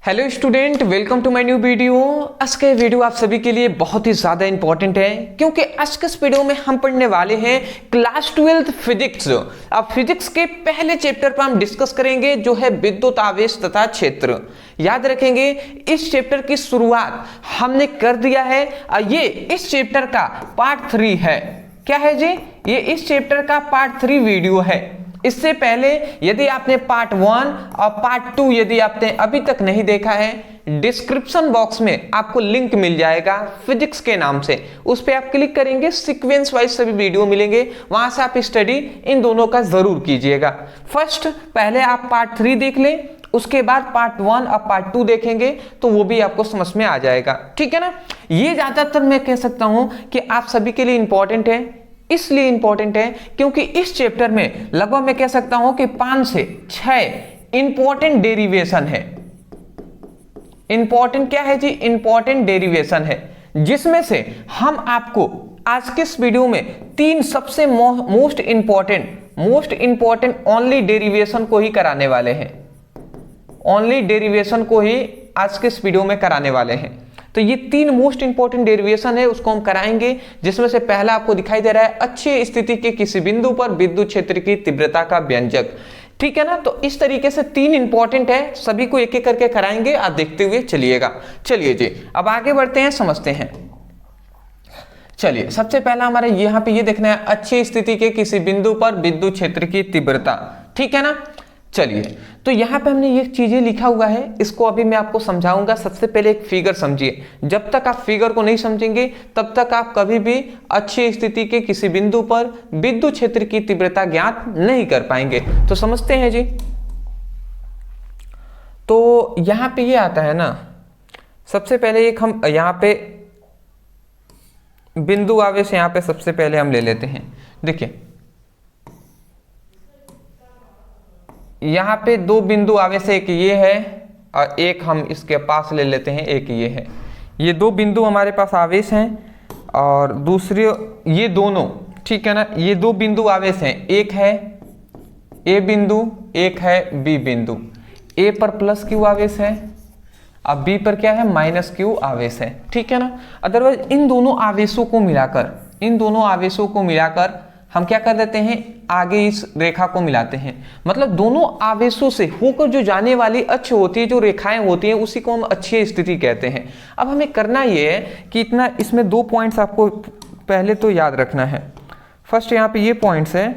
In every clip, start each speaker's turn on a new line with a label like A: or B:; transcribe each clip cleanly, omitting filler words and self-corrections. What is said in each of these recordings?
A: Hello student, welcome to my new video. आज का video आप सभी के लिए बहुत ही ज़्यादा इंपॉर्टेंट है क्योंकि आज के इस वीडियो में हम पढ़ने वाले हैं क्लास 12th फिजिक्स। अब फिजिक्स के पहले चैप्टर पर हम डिस्कस करेंगे जो है विद्युत आवेश तथा क्षेत्र। याद रखेंगे इस चैप्टर की शुरुआत हमने कर दिया है। ये इस चैप्टर का पार्ट 3 है। क्या है जी? ये इस चैप्टर का पार्ट 3 वीडियो है। इससे पहले यदि आपने पार्ट 1 और पार्ट 2 यदि आपने अभी तक नहीं देखा है, डिस्क्रिप्शन बॉक्स में आपको लिंक मिल जाएगा फिजिक्स के नाम से। उस पर आप क्लिक करेंगे, सीक्वेंस वाइज सभी वीडियो मिलेंगे, वहां से आप स्टडी इन दोनों का जरूर कीजिएगा। फर्स्ट पहले आप पार्ट 3 देख लें, उसके बाद पार्ट 1 और पार्ट 2 देखेंगे तो वो भी आपको समझ में आ जाएगा। ठीक है ना? ये ज्यादातर मैं कह सकता हूं कि आप सभी के लिए इंपॉर्टेंट है। इसलिए इंपॉर्टेंट है क्योंकि इस चैप्टर में लगभग मैं कह सकता हूं कि 5 से 6 इंपॉर्टेंट डेरिवेशन है। इंपॉर्टेंट क्या है जी? इंपॉर्टेंट डेरिवेशन है, जिसमें से हम आपको आज के इस वीडियो में 3 सबसे मोस्ट इंपॉर्टेंट ओनली डेरिवेशन को ही कराने वाले हैं। ओनली डेरिवेशन को ही आज के इस वीडियो में कराने वाले हैं। तो ये 3 मोस्ट इंपॉर्टेंट डेरिवेशन है, उसको हम कराएंगे, जिसमें से पहला आपको दिखाई दे रहा है अच्छी स्थिति के किसी बिंदु पर विद्युत क्षेत्र की तीव्रता का व्यंजक। ठीक है ना? तो इस तरीके से 3 इंपॉर्टेंट है, सभी को एक एक करके कराएंगे, आप देखते हुए चलिएगा। चलिए जी, अब आगे बढ़ते हैं, समझते हैं। चलिए, सबसे पहला हमारे यहाँ पे ये देखना है अच्छी स्थिति के किसी बिंदु पर विद्युत क्षेत्र की तीव्रता। ठीक है ना? चलिए, तो यहाँ पे हमने ये चीजें लिखा हुआ है, इसको अभी मैं आपको समझाऊंगा। सबसे पहले एक फिगर समझिए। जब तक आप फिगर को नहीं समझेंगे तब तक आप कभी भी अच्छी स्थिति के किसी बिंदु पर विद्युत क्षेत्र की तीव्रता ज्ञात नहीं कर पाएंगे। तो समझते हैं जी। तो यहाँ पे ये आता है ना, सबसे पहले एक हम यहाँ पे बिंदु आवेश यहाँ पे सबसे पहले हम ले लेते हैं। देखिए, यहाँ पे 2 बिंदु आवेश, एक ये है और एक हम इसके पास ले लेते हैं, एक ये है। ये 2 बिंदु हमारे पास आवेश हैं और दूसरे ये दोनों, ठीक है ना, ये 2 बिंदु आवेश हैं। एक है ए बिंदु, एक है बी बिंदु। ए पर प्लस क्यू आवेश है, अब बी पर क्या है? माइनस क्यू आवेश है। ठीक है ना? अदरवाइज इन दोनों आवेशों को मिलाकर हम क्या कर देते हैं? आगे इस रेखा को मिलाते हैं। मतलब दोनों आवेशों से होकर जो जाने वाली अक्ष होती है, जो रेखाएं होती हैं, उसी को हम अच्छी स्थिति कहते हैं। अब हमें करना ये है कि इतना, इसमें 2 पॉइंट्स आपको पहले तो याद रखना है। फर्स्ट यहाँ पे ये पॉइंट्स है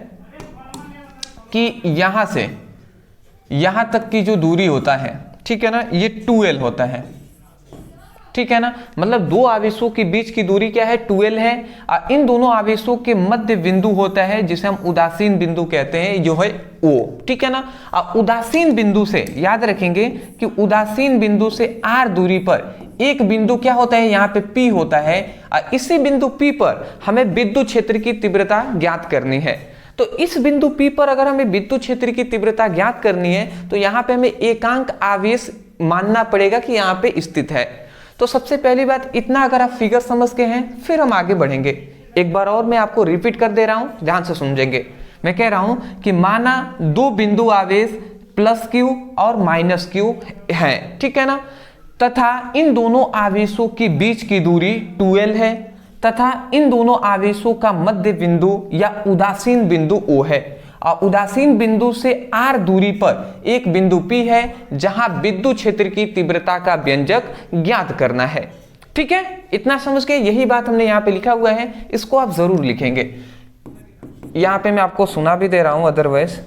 A: कि यहां से यहां तक की जो दूरी होता है, ठीक है ना, ये 2l होता है। ठीक है ना? मतलब 2 आवेशों के बीच की दूरी क्या है? 2l है। और इन दोनों आवेशों के मध्य बिंदु होता है जिसे हम उदासीन बिंदु कहते हैं, जो है O। ठीक है ना? उदासीन बिंदु से याद रखेंगे कि उदासीन बिंदु से r दूरी पर एक बिंदु क्या होता है? यहाँ पे P होता है। और इसी बिंदु P पर हमें विद्युत क्षेत्र की तीव्रता ज्ञात करनी है। तो इस बिंदु P पर अगर हमें विद्युत क्षेत्र की तीव्रता ज्ञात करनी है तो यहाँ पे हमें एकांक आवेश मानना पड़ेगा कि यहाँ पे स्थित है। तो सबसे पहली बात, इतना अगर आप फिगर समझ के हैं, फिर हम आगे बढ़ेंगे। एक बार और मैं आपको रिपीट कर दे रहा हूं, ध्यान से समझेंगे। मैं कह रहा हूं कि माना 2 बिंदु आवेश प्लस क्यू और माइनस क्यू है। ठीक है ना? तथा इन दोनों आवेशों के बीच की दूरी 2l है तथा इन दोनों आवेशों का मध्य बिंदु या उदासीन बिंदु O है। और उदासीन बिंदु से r दूरी पर एक बिंदु P है जहां विद्युत क्षेत्र की तीव्रता का व्यंजक ज्ञात करना है। ठीक है? इतना समझ के यही बात हमने यहाँ पे लिखा हुआ है, इसको आप जरूर लिखेंगे। यहाँ पे मैं आपको सुना भी दे रहा हूं, अदरवाइज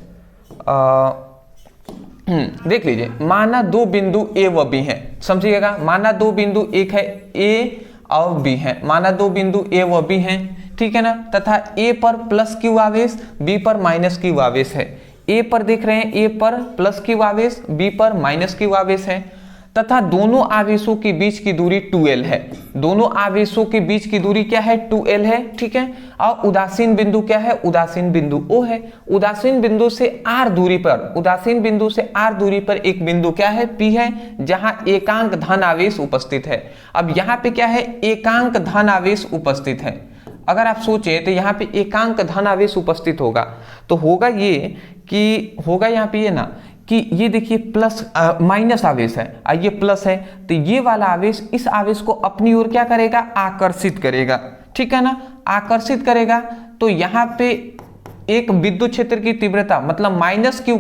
A: देख लीजिए। माना 2 बिंदु A व B हैं, समझिएगा। माना 2 बिंदु, एक है A और B है। माना 2 बिंदु A व B हैं, ठीक है ना, तथा A पर प्लस क्यू आवेश, B पर माइनस क्यू आवेश है। A पर देख रहे हैं, A पर प्लस क्यू आवेश, B पर माइनस क्यू आवेश है। तथा दोनों आवेशों के बीच की दूरी 2l है। दोनों आवेशों के बीच की दूरी क्या है? 2l है। ठीक है? और उदासीन बिंदु क्या है? उदासीन बिंदु O है। उदासीन बिंदु से r दूरी पर एक बिंदु क्या है? P है, जहां एकांक धन आवेश उपस्थित है। अब यहाँ पे क्या है? एकांक धन आवेश उपस्थित है। अगर आप सोचें तो यहाँ पे एकांक धन आवेश उपस्थित होगा तो होगा ये कि, होगा यहाँ पे ये ना कि ये देखिए प्लस माइनस आवेश है, ये प्लस है, तो ये वाला आवेश इस आवेश को अपनी ओर क्या करेगा, आकर्षित करेगा, ठीक है ना, आकर्षित करेगा। तो यहाँ पे एक विद्युत क्षेत्र की तीव्रता मतलब माइनस क्यू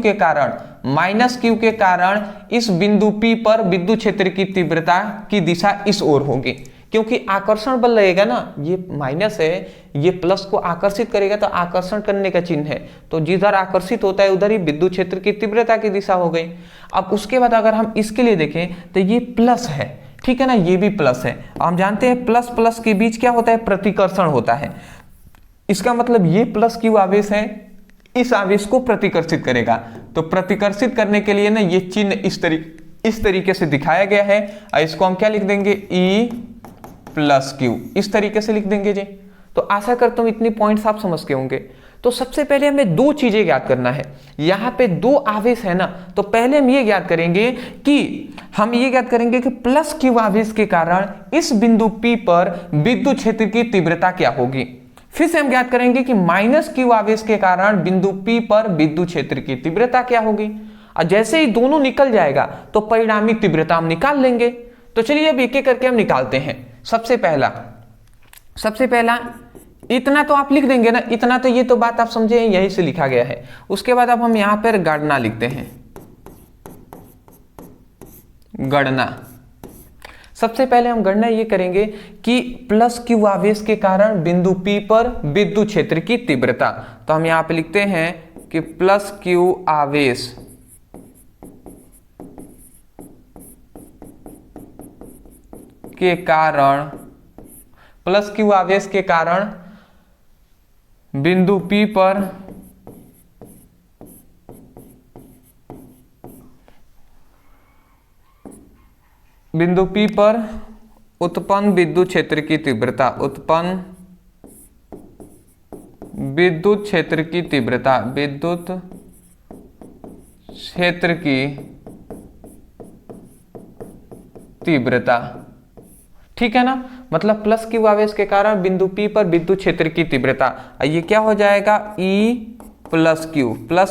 A: के कारण इस बिंदु P पर विद्युत क्षेत्र की तीव्रता की दिशा इस ओर होगी, क्योंकि आकर्षण बल लगेगा ना, ये माइनस है, ये प्लस को आकर्षित करेगा, तो आकर्षण करने का चिन्ह है, तो जिधर आकर्षित होता है उधर ही विद्युत क्षेत्र की तीव्रता की दिशा हो गई। अब उसके बाद अगर हम इसके लिए देखें तो ये प्लस है, ठीक है ना, ये भी प्लस है। हम जानते हैं प्लस प्लस के बीच क्या होता है, प्रतिकर्षण होता है। इसका मतलब ये प्लस क्यू आवेश है, इस आवेश को प्रतिकर्षित करेगा, तो प्रतिकर्षित करने के लिए ना ये चिन्ह इस तरीके से दिखाया गया है, और इसको हम क्या लिख देंगे, E प्लस क्यू, इस तरीके से लिख देंगे जी। तो आशा करता हूं इतनी पॉइंट्स आप समझ के होंगे। तो सबसे पहले हमें दो चीजें याद करना है, यहाँ पे दो आवेश है ना, तो पहले हम ये याद करेंगे कि प्लस क्यू आवेश के कारण इस बिंदु P पर विद्युत क्षेत्र की तीव्रता क्या होगी। फिर से हम ज्ञात करेंगे कि माइनस क्यू आवेश के कारण बिंदु P पर विद्युत क्षेत्र की तीव्रता क्या होगी, और जैसे ही दोनों निकल जाएगा तो परिणामी तीव्रता हम निकाल लेंगे। तो चलिए अब एक एक करके हम निकालते हैं। सबसे पहला इतना तो आप लिख देंगे ना, इतना तो ये तो बात आप समझे, यही से लिखा गया है। उसके बाद अब हम यहां पर गणना लिखते हैं, गणना। सबसे पहले हम गणना ये करेंगे कि प्लस क्यू आवेश के कारण बिंदु P पर विद्युत क्षेत्र की तीव्रता, तो हम यहां पे लिखते हैं कि प्लस क्यू आवेश के कारण, प्लस क्यू आवेश के कारण बिंदु P पर उत्पन्न विद्युत क्षेत्र की तीव्रता, विद्युत क्षेत्र की तीव्रता, ठीक है ना, मतलब प्लस क्यू आवेश के कारण बिंदु P पर विद्युत क्षेत्र की तीव्रता, ये क्या हो जाएगा, E प्लस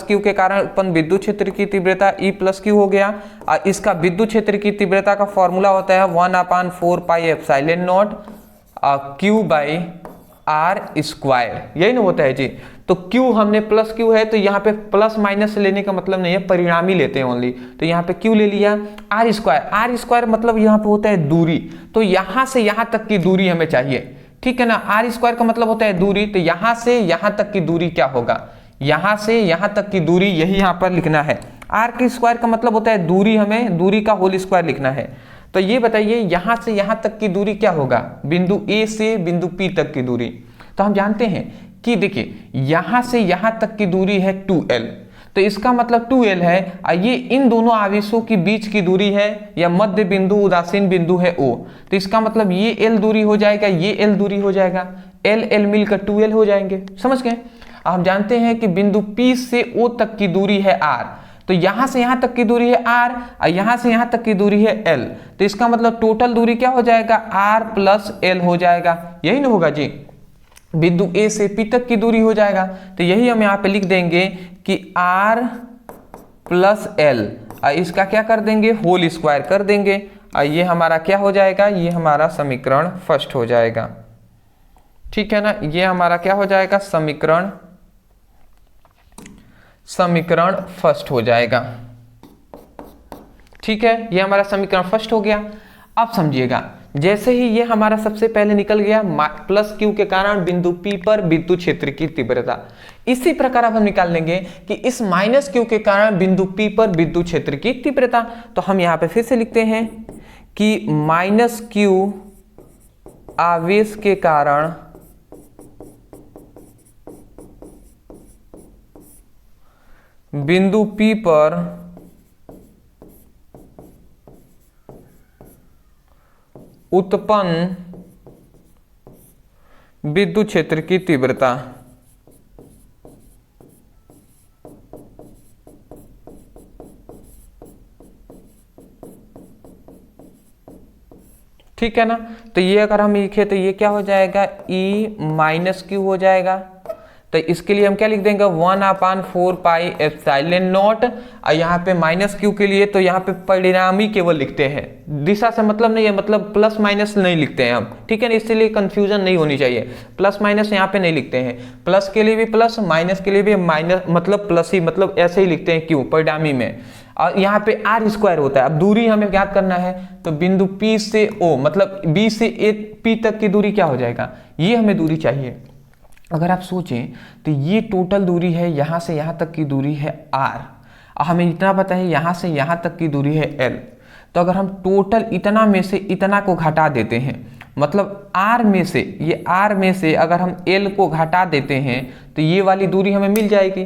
A: क्यू के कारण उत्पन्न विद्युत क्षेत्र की तीव्रता E प्लस क्यू हो गया। और इसका विद्युत क्षेत्र की तीव्रता का फॉर्मूला होता है 1/4 pi epsilon not Q by R square, यही ना होता है जी। तो Q हमने प्लस Q है, तो यहाँ पे प्लस माइनस लेने का मतलब नहीं है, परिणामी लेते हैं ओनली, तो यहाँ पे Q ले लिया। R स्क्वायर मतलब यहाँ पे होता है दूरी, तो यहाँ से यहाँ तक की दूरी हमें चाहिए, ठीक है ना। R स्क्वायर का मतलब होता है दूरी, तो यहाँ से यहाँ तक की दूरी क्या होगा, यहाँ से यहाँ तक की दूरी, यही यहाँ पर लिखना है। R के स्क्वायर का मतलब होता है दूरी, हमें दूरी का होल स्क्वायर लिखना है। तो ये बताइए यहाँ से यहाँ तक की दूरी क्या होगा, बिंदु A से बिंदु P तक की दूरी। तो हम जानते हैं कि देखिए यहाँ से यहाँ तक की दूरी है 2L, तो इसका मतलब 2L है, ये इन दोनों आवेशों के बीच की दूरी है, या मध्य बिंदु उदासीन बिंदु है O, तो इसका मतलब ये L दूरी हो जाएगा, ये L दूरी हो जाएगा, L मिलकर 2L हो जाएंगे, समझ गए। हम जानते हैं कि बिंदु P से O तक की दूरी है R, तो यहां से यहां तक की दूरी है R, और यहां से यहां तक की दूरी है L, तो इसका मतलब टोटल दूरी क्या हो जाएगा, R प्लस L हो जाएगा, यही ना होगा जी। बिंदु A से P तक की दूरी हो जाएगा, तो यही हम यहाँ पे लिख देंगे कि R प्लस L, इसका क्या कर देंगे, होल स्क्वायर कर देंगे, और ये हमारा क्या हो जाएगा, ये हमारा समीकरण फर्स्ट हो जाएगा, ठीक है ना। ये हमारा क्या हो जाएगा, समीकरण फर्स्ट हो जाएगा, ठीक है। ये हमारा समीकरण फर्स्ट हो गया। अब समझिएगा, जैसे ही ये हमारा सबसे पहले निकल गया प्लस क्यू के कारण बिंदु P पर विद्युत क्षेत्र की तीव्रता, इसी प्रकार अब हम निकाल लेंगे कि इस माइनस क्यू के कारण बिंदु P पर विद्युत क्षेत्र की तीव्रता। तो हम यहाँ पे फिर से लिखते हैं कि माइनस क्यू आवेश के कारण बिंदु P पर उत्पन्न विद्युत क्षेत्र की तीव्रता, ठीक है ना। तो ये अगर हम लिखे तो ये क्या हो जाएगा, E माइनस क्यू हो जाएगा, तो इसके लिए हम क्या लिख देंगे 1/4 पाई एप्सिलॉन नॉट। और यहाँ पे माइनस क्यू के लिए तो यहाँ पे परिणामी केवल लिखते हैं, दिशा से मतलब नहीं है, मतलब प्लस माइनस नहीं लिखते हैं हम, ठीक है ना, इसलिए कंफ्यूजन नहीं होनी चाहिए। प्लस माइनस यहाँ पे नहीं लिखते हैं, प्लस के लिए भी प्लस, माइनस के लिए भी माइनस, मतलब प्लस ही, मतलब ऐसे ही लिखते हैं क्यों परिणामी में। और यहाँ पे आर स्क्वायर होता है। अब दूरी हमें ज्ञात करना है, तो बिंदु P से O मतलब B से A P तक की दूरी क्या हो जाएगा, ये हमें दूरी चाहिए। अगर आप सोचें तो ये टोटल दूरी है, यहाँ से यहाँ तक की दूरी है R, और हमें इतना पता है यहाँ से यहाँ तक की दूरी है L। तो अगर हम टोटल इतना में से इतना को घटा देते हैं, मतलब R में से, ये R में से अगर हम L को घटा देते हैं तो ये वाली दूरी हमें मिल जाएगी।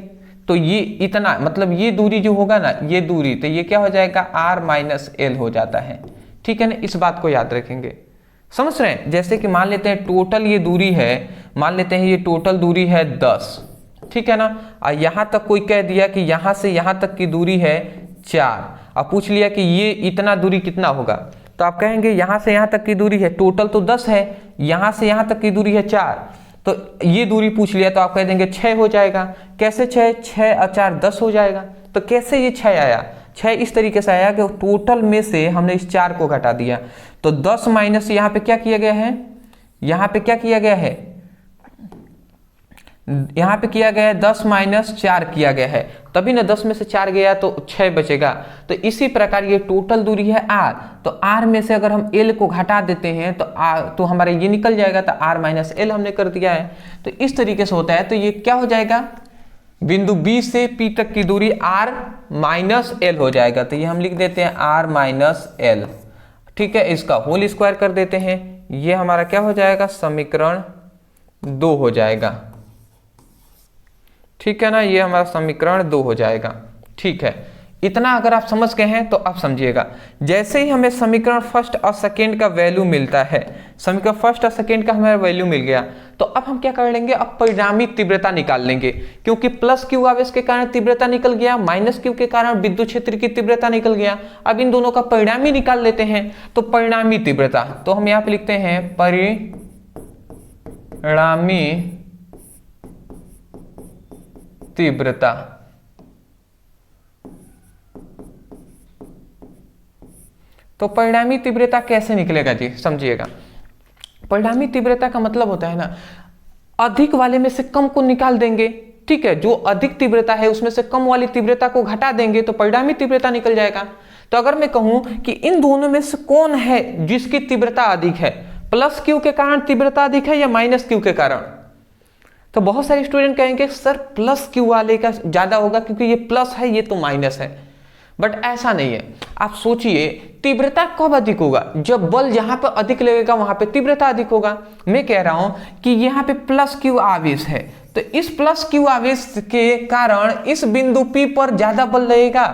A: तो ये इतना, मतलब ये दूरी जो होगा ना, ये दूरी, तो ये क्या हो जाएगा R माइनस L हो जाता है, ठीक है ना। इस बात को याद रखेंगे, समझ रहे हैं। जैसे कि मान लेते हैं टोटल ये दूरी है, मान लेते हैं ये टोटल दूरी है 10, ठीक है ना। और यहाँ तक कोई कह दिया कि यहाँ से यहाँ तक की दूरी है 4, और पूछ लिया कि ये इतना दूरी कितना होगा, तो आप कहेंगे यहाँ से यहाँ तक की दूरी है, टोटल तो 10 है, यहाँ से यहाँ तक की दूरी है 4, तो ये दूरी पूछ लिया तो आप कह देंगे 6 हो जाएगा। कैसे 6? 6 और 4 10 हो जाएगा। तो कैसे ये 6 आया? 6 इस तरीके से आया कि टोटल में से हमने इस 4 को घटा दिया, तो 10 माइनस यहाँ पे क्या किया गया है, यहाँ पे क्या किया गया है, यहाँ पे किया गया है 10 माइनस 4 किया गया है, तभी ना 10 में से 4 गया तो 6 बचेगा। तो इसी प्रकार ये टोटल दूरी है R, तो R में से अगर हम L को घटा देते हैं तो तो हमारा ये निकल जाएगा, तो R माइनस L हमने कर दिया है। तो इस तरीके से होता है। तो ये क्या हो जाएगा, बिंदु B से P तक की दूरी R माइनस L हो जाएगा। तो ये हम लिख देते हैं R माइनस L, ठीक है। इसका होल स्क्वायर कर देते हैं, ये हमारा क्या हो जाएगा, समीकरण 2 हो जाएगा, ठीक है ना। ये हमारा समीकरण 2 हो जाएगा, ठीक है। इतना अगर आप समझ गए हैं तो आप समझिएगा। जैसे ही हमें समीकरण फर्स्ट और सेकेंड का वैल्यू मिलता है, समीकरण फर्स्ट और सेकेंड का हमें वैल्यू मिल गया, तो अब हम क्या कर लेंगे, अब परिणामी तीव्रता निकाल लेंगे। क्योंकि प्लस क्यू आवेश के कारण तीव्रता निकल गया, माइनस क्यू के कारण विद्युत क्षेत्र की तीव्रता निकल गया। अब इन दोनों का परिणामी निकाल लेते हैं। तो परिणामी तीव्रता, तो हम यहाँ पे लिखते हैं परिणामी तीव्रता। तो परिणामी तीव्रता कैसे निकलेगा जी, समझिएगा। परिणामी तीव्रता का मतलब होता है ना, अधिक वाले में से कम को निकाल देंगे, ठीक है। जो अधिक तीव्रता है उसमें से कम वाली तीव्रता को घटा देंगे तो परिणामी तीव्रता निकल जाएगा। तो अगर मैं कहूं कि इन दोनों में से कौन है जिसकी तीव्रता अधिक है, प्लस क्यू के कारण तीव्रता अधिक है या माइनस क्यू के कारण, तो बहुत सारे स्टूडेंट कहेंगे सर प्लस क्यू वाले का ज्यादा होगा क्योंकि ये प्लस है, ये तो माइनस है। बट ऐसा नहीं है। आप सोचिए तीव्रता कब अधिक होगा, जब बल जहां पर अधिक लगेगा वहां पे तीव्रता अधिक होगा। मैं कह रहा हूं कि यहाँ पे प्लस क्यू आवेश है, तो इस प्लस क्यू आवेश के कारण इस बिंदु P पर ज्यादा बल लगेगा,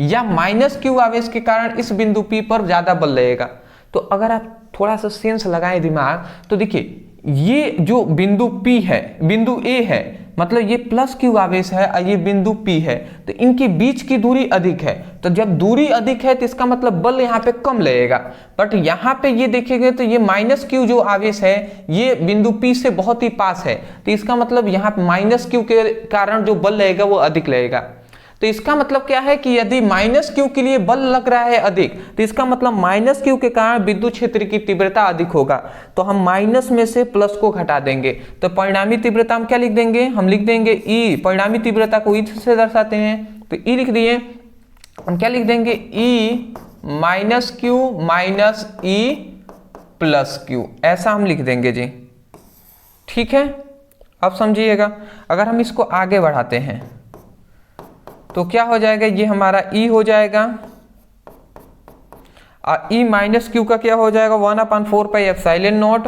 A: या माइनस क्यू आवेश के कारण इस बिंदु P पर ज्यादा बल लगेगा। तो अगर आप थोड़ा सा सेंस लगाएं दिमाग, तो देखिए ये जो बिंदु P है, बिंदु A है, मतलब ये प्लस क्यू आवेश है और ये बिंदु P है, तो इनके बीच की दूरी अधिक है। तो जब दूरी अधिक है तो इसका मतलब बल यहाँ पे कम लगेगा। बट यहाँ पे ये देखेंगे तो ये माइनस क्यू जो आवेश है ये बिंदु P से बहुत ही पास है, तो इसका मतलब यहाँ पे माइनस क्यू के कारण जो बल लगेगा वो अधिक लगेगा। तो इसका मतलब क्या है कि यदि माइनस क्यू के लिए बल लग रहा है अधिक, तो इसका मतलब माइनस क्यू के कारण विद्युत क्षेत्र की तीव्रता अधिक होगा। तो हम माइनस में से प्लस को घटा देंगे, तो परिणामी तीव्रता हम क्या लिख देंगे, हम लिख देंगे E। परिणामी तीव्रता को E से दर्शाते हैं, तो E लिख दिए। हम क्या लिख देंगे, E minus Q minus E plus Q, ऐसा हम लिख देंगे जी, ठीक है। अब समझिएगा, अगर हम इसको आगे बढ़ाते हैं तो क्या हो जाएगा, ये हमारा E हो जाएगा, और E माइनस क्यू का क्या हो जाएगा, 1/4 pi epsilon not,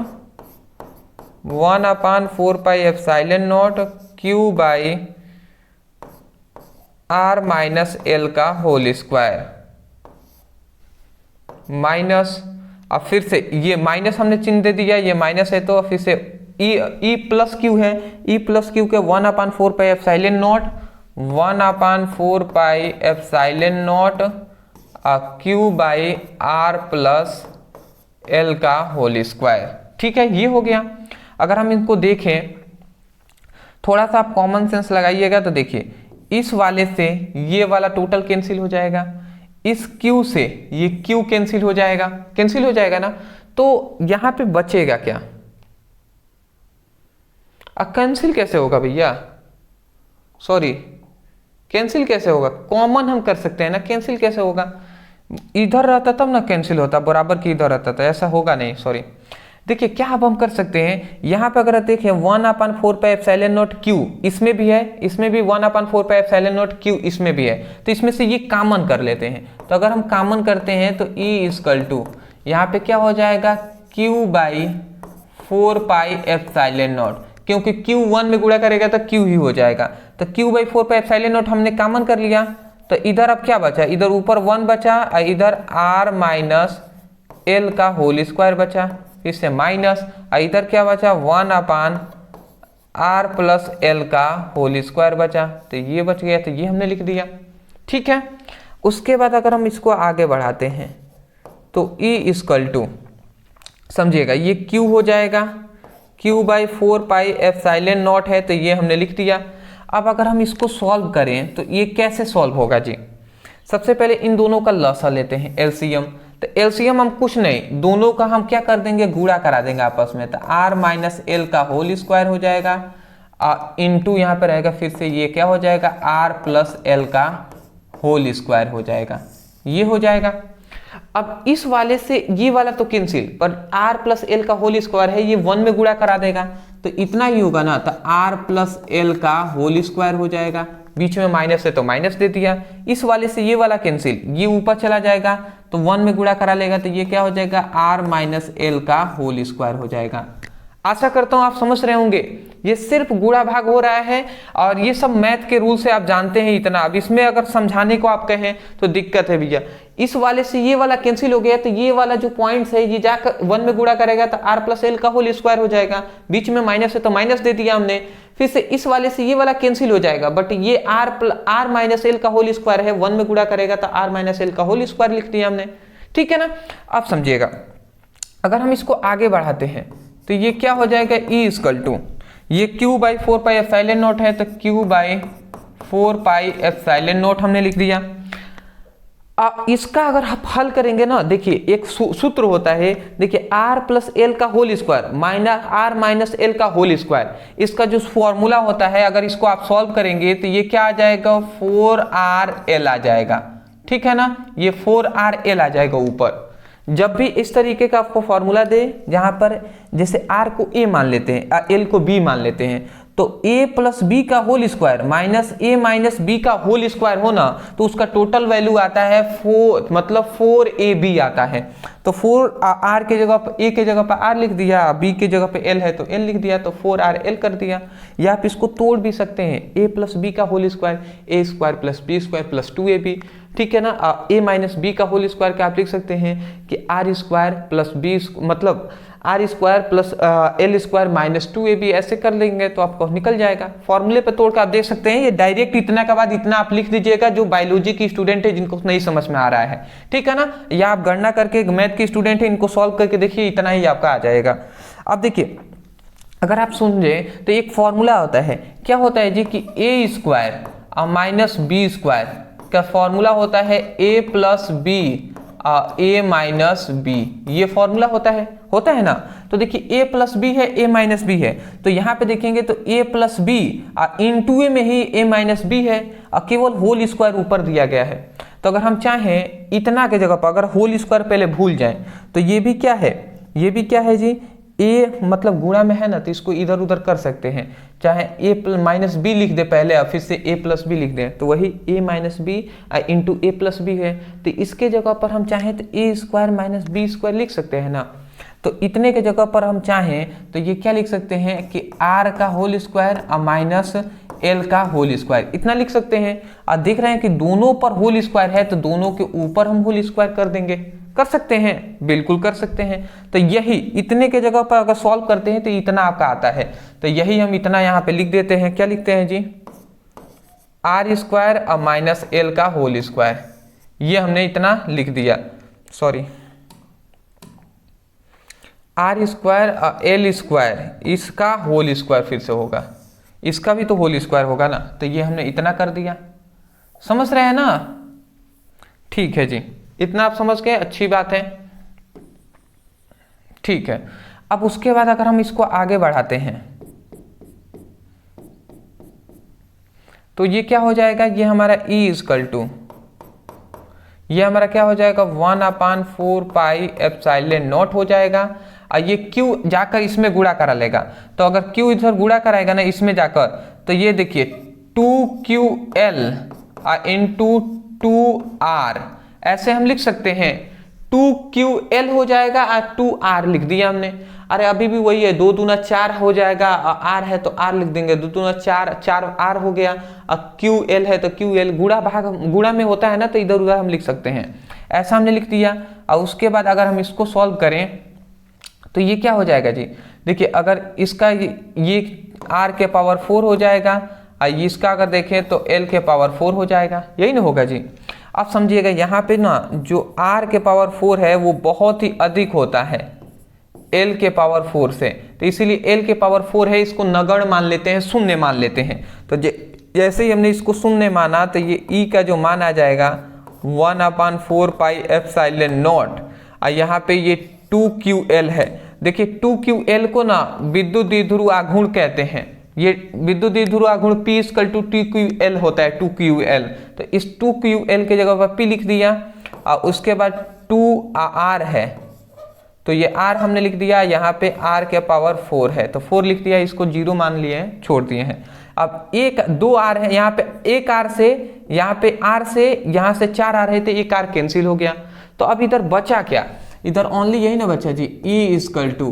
A: 1/4 pi epsilon not Q by R minus L का होल स्क्वायर, माइनस, अब फिर से ये माइनस हमने चिन्ह दे दिया, ये माइनस है तो फिर से E प्लस क्यू है, E प्लस क्यू के 1/4 pi epsilon not, 1/4 pi epsilon not Q by R plus L का होल स्क्वायर, ठीक है। ये हो गया। अगर हम इनको देखें थोड़ा सा आप कॉमन सेंस लगाइएगा तो देखिए इस वाले से ये वाला टोटल कैंसिल हो जाएगा, इस Q से ये Q कैंसिल हो जाएगा, कैंसिल हो जाएगा ना। तो यहाँ पे बचेगा क्या? कैंसिल कैसे होगा भैया, सॉरी कैंसिल कैसे होगा? कॉमन हम कर सकते हैं ना, कैंसिल कैसे होगा? इधर रहता तब ना कैंसिल होता, बराबर की इधर रहता था, ऐसा होगा नहीं, सॉरी। देखिए क्या अब हम कर सकते हैं, यहाँ पे अगर देखें 1/4πε0 Q इसमें भी है, इसमें भी 1/4πε0 Q इसमें भी है, तो इसमें से ये कॉमन कर लेते हैं। तो अगर हम कॉमन करते हैं तो E इक्वल टू यहाँ पे क्या हो जाएगा Q/4πε0, क्योंकि Q 1 में गुणा करेगा तो Q ही हो जाएगा, तो Q/4πε0 हमने कॉमन कर लिया। तो इधर अब क्या बचा, इधर ऊपर 1 बचा और इधर r माइनस एल का होल स्क्वायर बचा, इससे माइनस, और इधर क्या बचा 1/r प्लस एल का होल स्क्वायर बचा, तो ये बच गया, तो ये हमने लिख दिया। ठीक है, उसके बाद अगर हम इसको आगे बढ़ाते हैं तो E इक्वल टू समझिएगा ये Q हो जाएगा, Q/4πε0 है, तो ये हमने लिख दिया। अब अगर हम इसको सॉल्व करें तो ये कैसे सॉल्व होगा जी? सबसे पहले इन दोनों का लसा लेते हैं, एलसीएम। तो एलसीएम हम कुछ नहीं, दोनों का हम क्या कर देंगे, गुणा करा देंगे आपस में, तो r माइनस एल का होल स्क्वायर हो जाएगा, इनटू यहाँ पे रहेगा फिर से ये क्या हो जाएगा r प्लस एल का होल स्क्वायर हो जाएगा, ये हो जाएगा। अब इस वाले से ये वाला तो कैंसिल, पर r प्लस एल का होल स्क्वायर है, ये 1 में गुणा करा देगा, तो इतना ही होगा ना, तो r प्लस एल का होल स्क्वायर हो जाएगा, बीच में माइनस है तो माइनस दे दिया। इस वाले से ये वाला कैंसिल, ये ऊपर चला जाएगा तो 1 में गुणा करा लेगा, तो ये क्या हो जाएगा r माइनस एल का होल स्क्वायर हो जाएगा। आशा करता हूं आप समझ रहे होंगे, ये सिर्फ गुणा भाग हो रहा है और ये सब मैथ के रूल से आप जानते हैं इतना। अब इसमें अगर समझाने को आप कहें तो दिक्कत है भैया, इस वाले से ये वाला कैंसिल हो गया, तो ये वाला जो पॉइंट्स है ये जाकर 1 में गुणा करेगा तो r प्लस एल का होल स्क्वायर हो जाएगा, बीच में माइनस है तो माइनस दे दिया हमने, फिर से इस वाले से ये वाला कैंसिल हो जाएगा, बट ये r माइनस एल का होल स्क्वायर है, 1 में गुणा करेगा तो r माइनस एल का होल स्क्वायर लिख दिया हमने। ठीक है ना, आप समझिएगा। अगर हम इसको आगे बढ़ाते हैं तो ये क्या हो जाएगा, E इक्वल टू ये Q/4πε0 है, तो Q/4πε0 हमने लिख दिया। इसका अगर आप हल करेंगे ना, देखिए एक सूत्र होता है, देखिए r प्लस एल का whole square minus r minus L का होल स्क्वायर, इसका जो फॉर्मूला होता है अगर इसको आप सॉल्व करेंगे तो ये क्या आ जाएगा 4rl आ जाएगा। ठीक है ना, ये 4rl आ जाएगा ऊपर। जब भी इस तरीके का आपको फॉर्मूला दे, जहां पर जैसे r को a मान लेते हैं, l को b मान लेते हैं, तो a प्लस b का whole square minus a minus b का होल स्क्वायर हो ना, तो उसका टोटल वैल्यू आता है 4, मतलब 4ab आता है। तो 4r के जगह पर a के जगह पर r लिख दिया, b के जगह पे l है तो l लिख दिया, तो 4rl कर दिया। या आप इसको तोड़ भी सकते हैं, a प्लस b का whole square a square plus b square plus 2ab। ठीक है ना, a माइनस b का होल स्क्वायर क्या आप लिख सकते हैं कि r स्क्वायर प्लस b, मतलब r square plus L square minus 2ab, ऐसे कर लेंगे तो आपको निकल जाएगा। फॉर्मूले पे तोड़ कर आप देख सकते हैं, ये डायरेक्ट इतना के बाद इतना आप लिख दीजिएगा जो बायोलॉजी की स्टूडेंट है जिनको नहीं समझ में आ रहा है। ठीक है ना, या आप गणना करके मैथ की स्टूडेंट है इनको सॉल्व करके देखिए, इतना ही आपका आ जाएगा। अब देखिए अगर आप समझे तो एक फॉर्मूला होता है, क्या होता है जी कि A square minus B square का फॉर्मूला होता है a plus B a minus B, ये फॉर्मूला होता है ना। तो देखिए a प्लस बी है, a माइनस बी है, तो यहाँ पे देखेंगे तो a plus B into A में ही a माइनस बी है, केवल होल स्क्वायर ऊपर दिया गया है। तो अगर हम चाहें इतना के जगह पर अगर होल स्क्वायर पहले भूल जाएं तो ये भी क्या है, ये भी क्या है जी a, मतलब गुणा में है ना, तो इसको इधर उधर कर सकते हैं, चाहे a माइनस बी लिख दे पहले और फिर से a प्लस बी लिख दें, तो वही a minus B into A plus B है। तो इसके जगह पर हम चाहें तो a square minus B square लिख सकते हैं ना। तो इतने के जगह पर हम चाहें तो ये क्या लिख सकते हैं कि r का होल स्क्वायर और माइनस l का होल स्क्वायर, इतना लिख सकते हैं। और देख रहे हैं कि दोनों पर होल स्क्वायर है तो दोनों के ऊपर हम होल स्क्वायर कर देंगे, कर सकते हैं, बिल्कुल कर सकते हैं। तो यही इतने के जगह पर अगर सॉल्व करते हैं तो इतना आपका आता है, तो यही हम इतना यहाँ पे लिख देते हैं। क्या लिखते हैं जी, r स्क्वायर और माइनस एल का होल स्क्वायर, ये हमने इतना लिख दिया, सॉरी r स्क्वायर और एल स्क्वायर इसका होल स्क्वायर फिर से होगा, इसका भी तो होल स्क्वायर होगा ना, तो ये हमने इतना कर दिया। समझ रहे हैं ना? ठीक है जी, इतना आप समझ गए, अच्छी बात है। ठीक है, अब उसके बाद अगर हम इसको आगे बढ़ाते हैं तो ये क्या हो जाएगा, ये हमारा E इजकल टू, ये हमारा क्या हो जाएगा 1/4 पाई एप्सिलॉन नॉट हो जाएगा। और ये Q जाकर इसमें गुणा करा लेगा, तो अगर Q इधर गुणा कराएगा ना इसमें जाकर, तो ये देखिए 2QL इंटू 2R, ऐसे हम लिख सकते हैं। 2QL हो जाएगा और 2R लिख दिया हमने। अरे अभी भी वही है, 2 दूना 4 हो जाएगा, R है तो R लिख देंगे, 2 दूना 4, 4R हो गया। और QL है तो QL, गुणा में होता है ना, तो इधर उधर हम लिख सकते हैं, ऐसा हमने लिख दिया। और उसके बाद अगर हम इसको सॉल्व करें तो ये क्या हो जाएगा जी, देखिए अगर इसका ये R के पावर 4 हो जाएगा, और इसका अगर देखें तो L के पावर 4 हो जाएगा, यही ना होगा जी। आप समझिएगा यहाँ पे ना जो R के पावर 4 है वो बहुत ही अधिक होता है L के पावर 4 से, तो इसीलिए L के पावर 4 है, इसको नगण्य मान लेते हैं, शून्य मान लेते हैं। तो जैसे ही हमने इसको शून्य माना तो ये E का जो मान आ जाएगा 1/4 पाई एप्सिलॉन नॉट, और यहाँ पे ये 2QL है। देखिए 2QL को ना विद्युत द्विध्रुव आघूर्ण कहते हैं, ये विद्युत द्विध्रुव आघूर्ण P इक्वल टू 2QL होता है, 2QL। तो इस 2QL के जगह पर P लिख दिया, और उसके बाद 2R है, तो ये R हमने लिख दिया, यहाँ पे R के पावर 4 है तो 4 लिख दिया, इसको 0 मान लिए हैं, छोड़ दिए हैं। अब 2R है, यहाँ पे 1R से, यहाँ पे R से, यहाँ से 4R है, तो 1R कैंसिल हो गया। तो अब इधर बचा क्या, इधर ओनली यही ना बचा जी, E equal to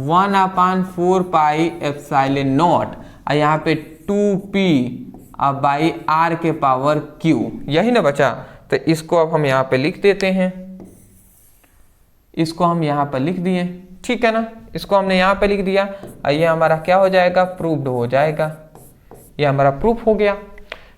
A: 1/4 pi epsilon naught, और यहाँ पे 2P बाई R के पावर Q, यही ना बचा। तो इसको अब हम यहाँ पे लिख देते हैं, इसको हम यहाँ पर लिख दिए, ठीक है ना, इसको हमने यहाँ पे लिख दिया, और ये हमारा क्या हो जाएगा, प्रूव्ड हो जाएगा, ये हमारा प्रूफ हो गया,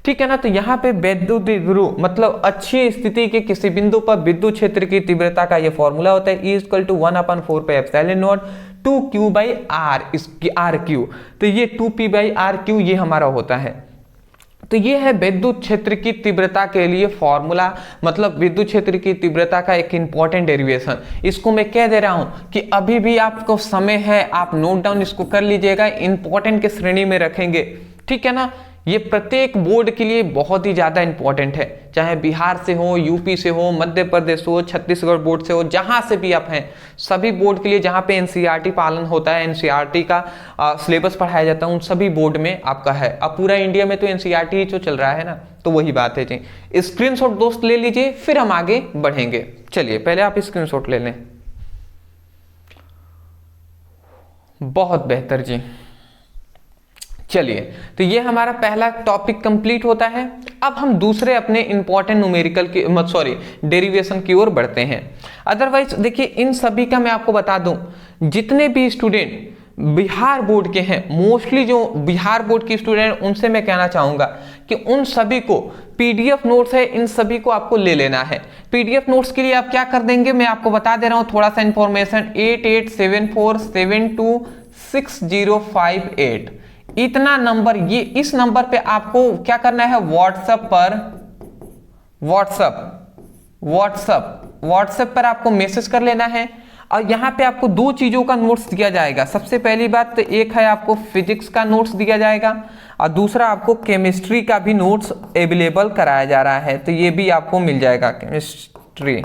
A: ठीक है ना। तो यहाँ पे विद्युत द्विध्रुव मतलब अच्छी स्थिति के किसी बिंदु पर विद्युत क्षेत्र की तीव्रता का ये फॉर्मूला होता है, E equal to 1/4 pi epsilon naught 2Q by R, इसकी RQ, तो ये 2P बाई RQ ये हमारा होता है। तो ये है विद्युत क्षेत्र की तीव्रता के लिए फॉर्मूला, मतलब विद्युत क्षेत्र की तीव्रता का एक इंपॉर्टेंट डेरिवेशन। इसको मैं कह दे रहा हूं कि अभी भी आपको समय है, आप नोट डाउन इसको कर लीजिएगा, इंपॉर्टेंट के श्रेणी में रखेंगे, ठीक है ना। ये प्रत्येक बोर्ड के लिए बहुत ही ज्यादा इंपॉर्टेंट है, चाहे बिहार से हो, यूपी से हो, मध्य प्रदेश हो, छत्तीसगढ़ बोर्ड से हो, जहां से भी आप हैं, सभी बोर्ड के लिए जहां पे एनसीईआरटी पालन होता है, एनसीईआरटी का सिलेबस पढ़ाया जाता है, उन सभी बोर्ड में आपका है। अब पूरा इंडिया में तो एनसीईआरटी ही जो चल रहा है ना, तो वही बात है जी। स्क्रीनशॉट दोस्त ले लीजिए, फिर हम आगे बढ़ेंगे। चलिए पहले आप स्क्रीनशॉट ले लें, बहुत बेहतर जी। चलिए, तो ये हमारा पहला टॉपिक कंप्लीट होता है। अब हम दूसरे अपने इंपॉर्टेंट न्यूमेरिकल की डेरिवेशन की ओर बढ़ते हैं। अदरवाइज देखिए, इन सभी का मैं आपको बता दूं, जितने भी स्टूडेंट बिहार बोर्ड के हैं, मोस्टली जो बिहार बोर्ड के स्टूडेंट, उनसे मैं कहना चाहूंगा कि उन सभी को पीडीएफ नोट्स है, इन सभी को आपको ले लेना है। पीडीएफ नोट्स के लिए आप क्या कर देंगे, मैं आपको बता दे रहा हूं थोड़ा सा इंफॉर्मेशन। 8874726058 इतना नंबर, ये इस नंबर पे आपको क्या करना है, व्हाट्सएप पर आपको मैसेज कर लेना है। और यहाँ पे आपको दो चीजों का नोट्स दिया जाएगा। सबसे पहली बात तो एक है आपको फिजिक्स का नोट्स दिया जाएगा, और दूसरा आपको केमिस्ट्री का भी नोट्स अवेलेबल कराया जा रहा है, तो ये भी आपको मिल जाएगा केमिस्ट्री।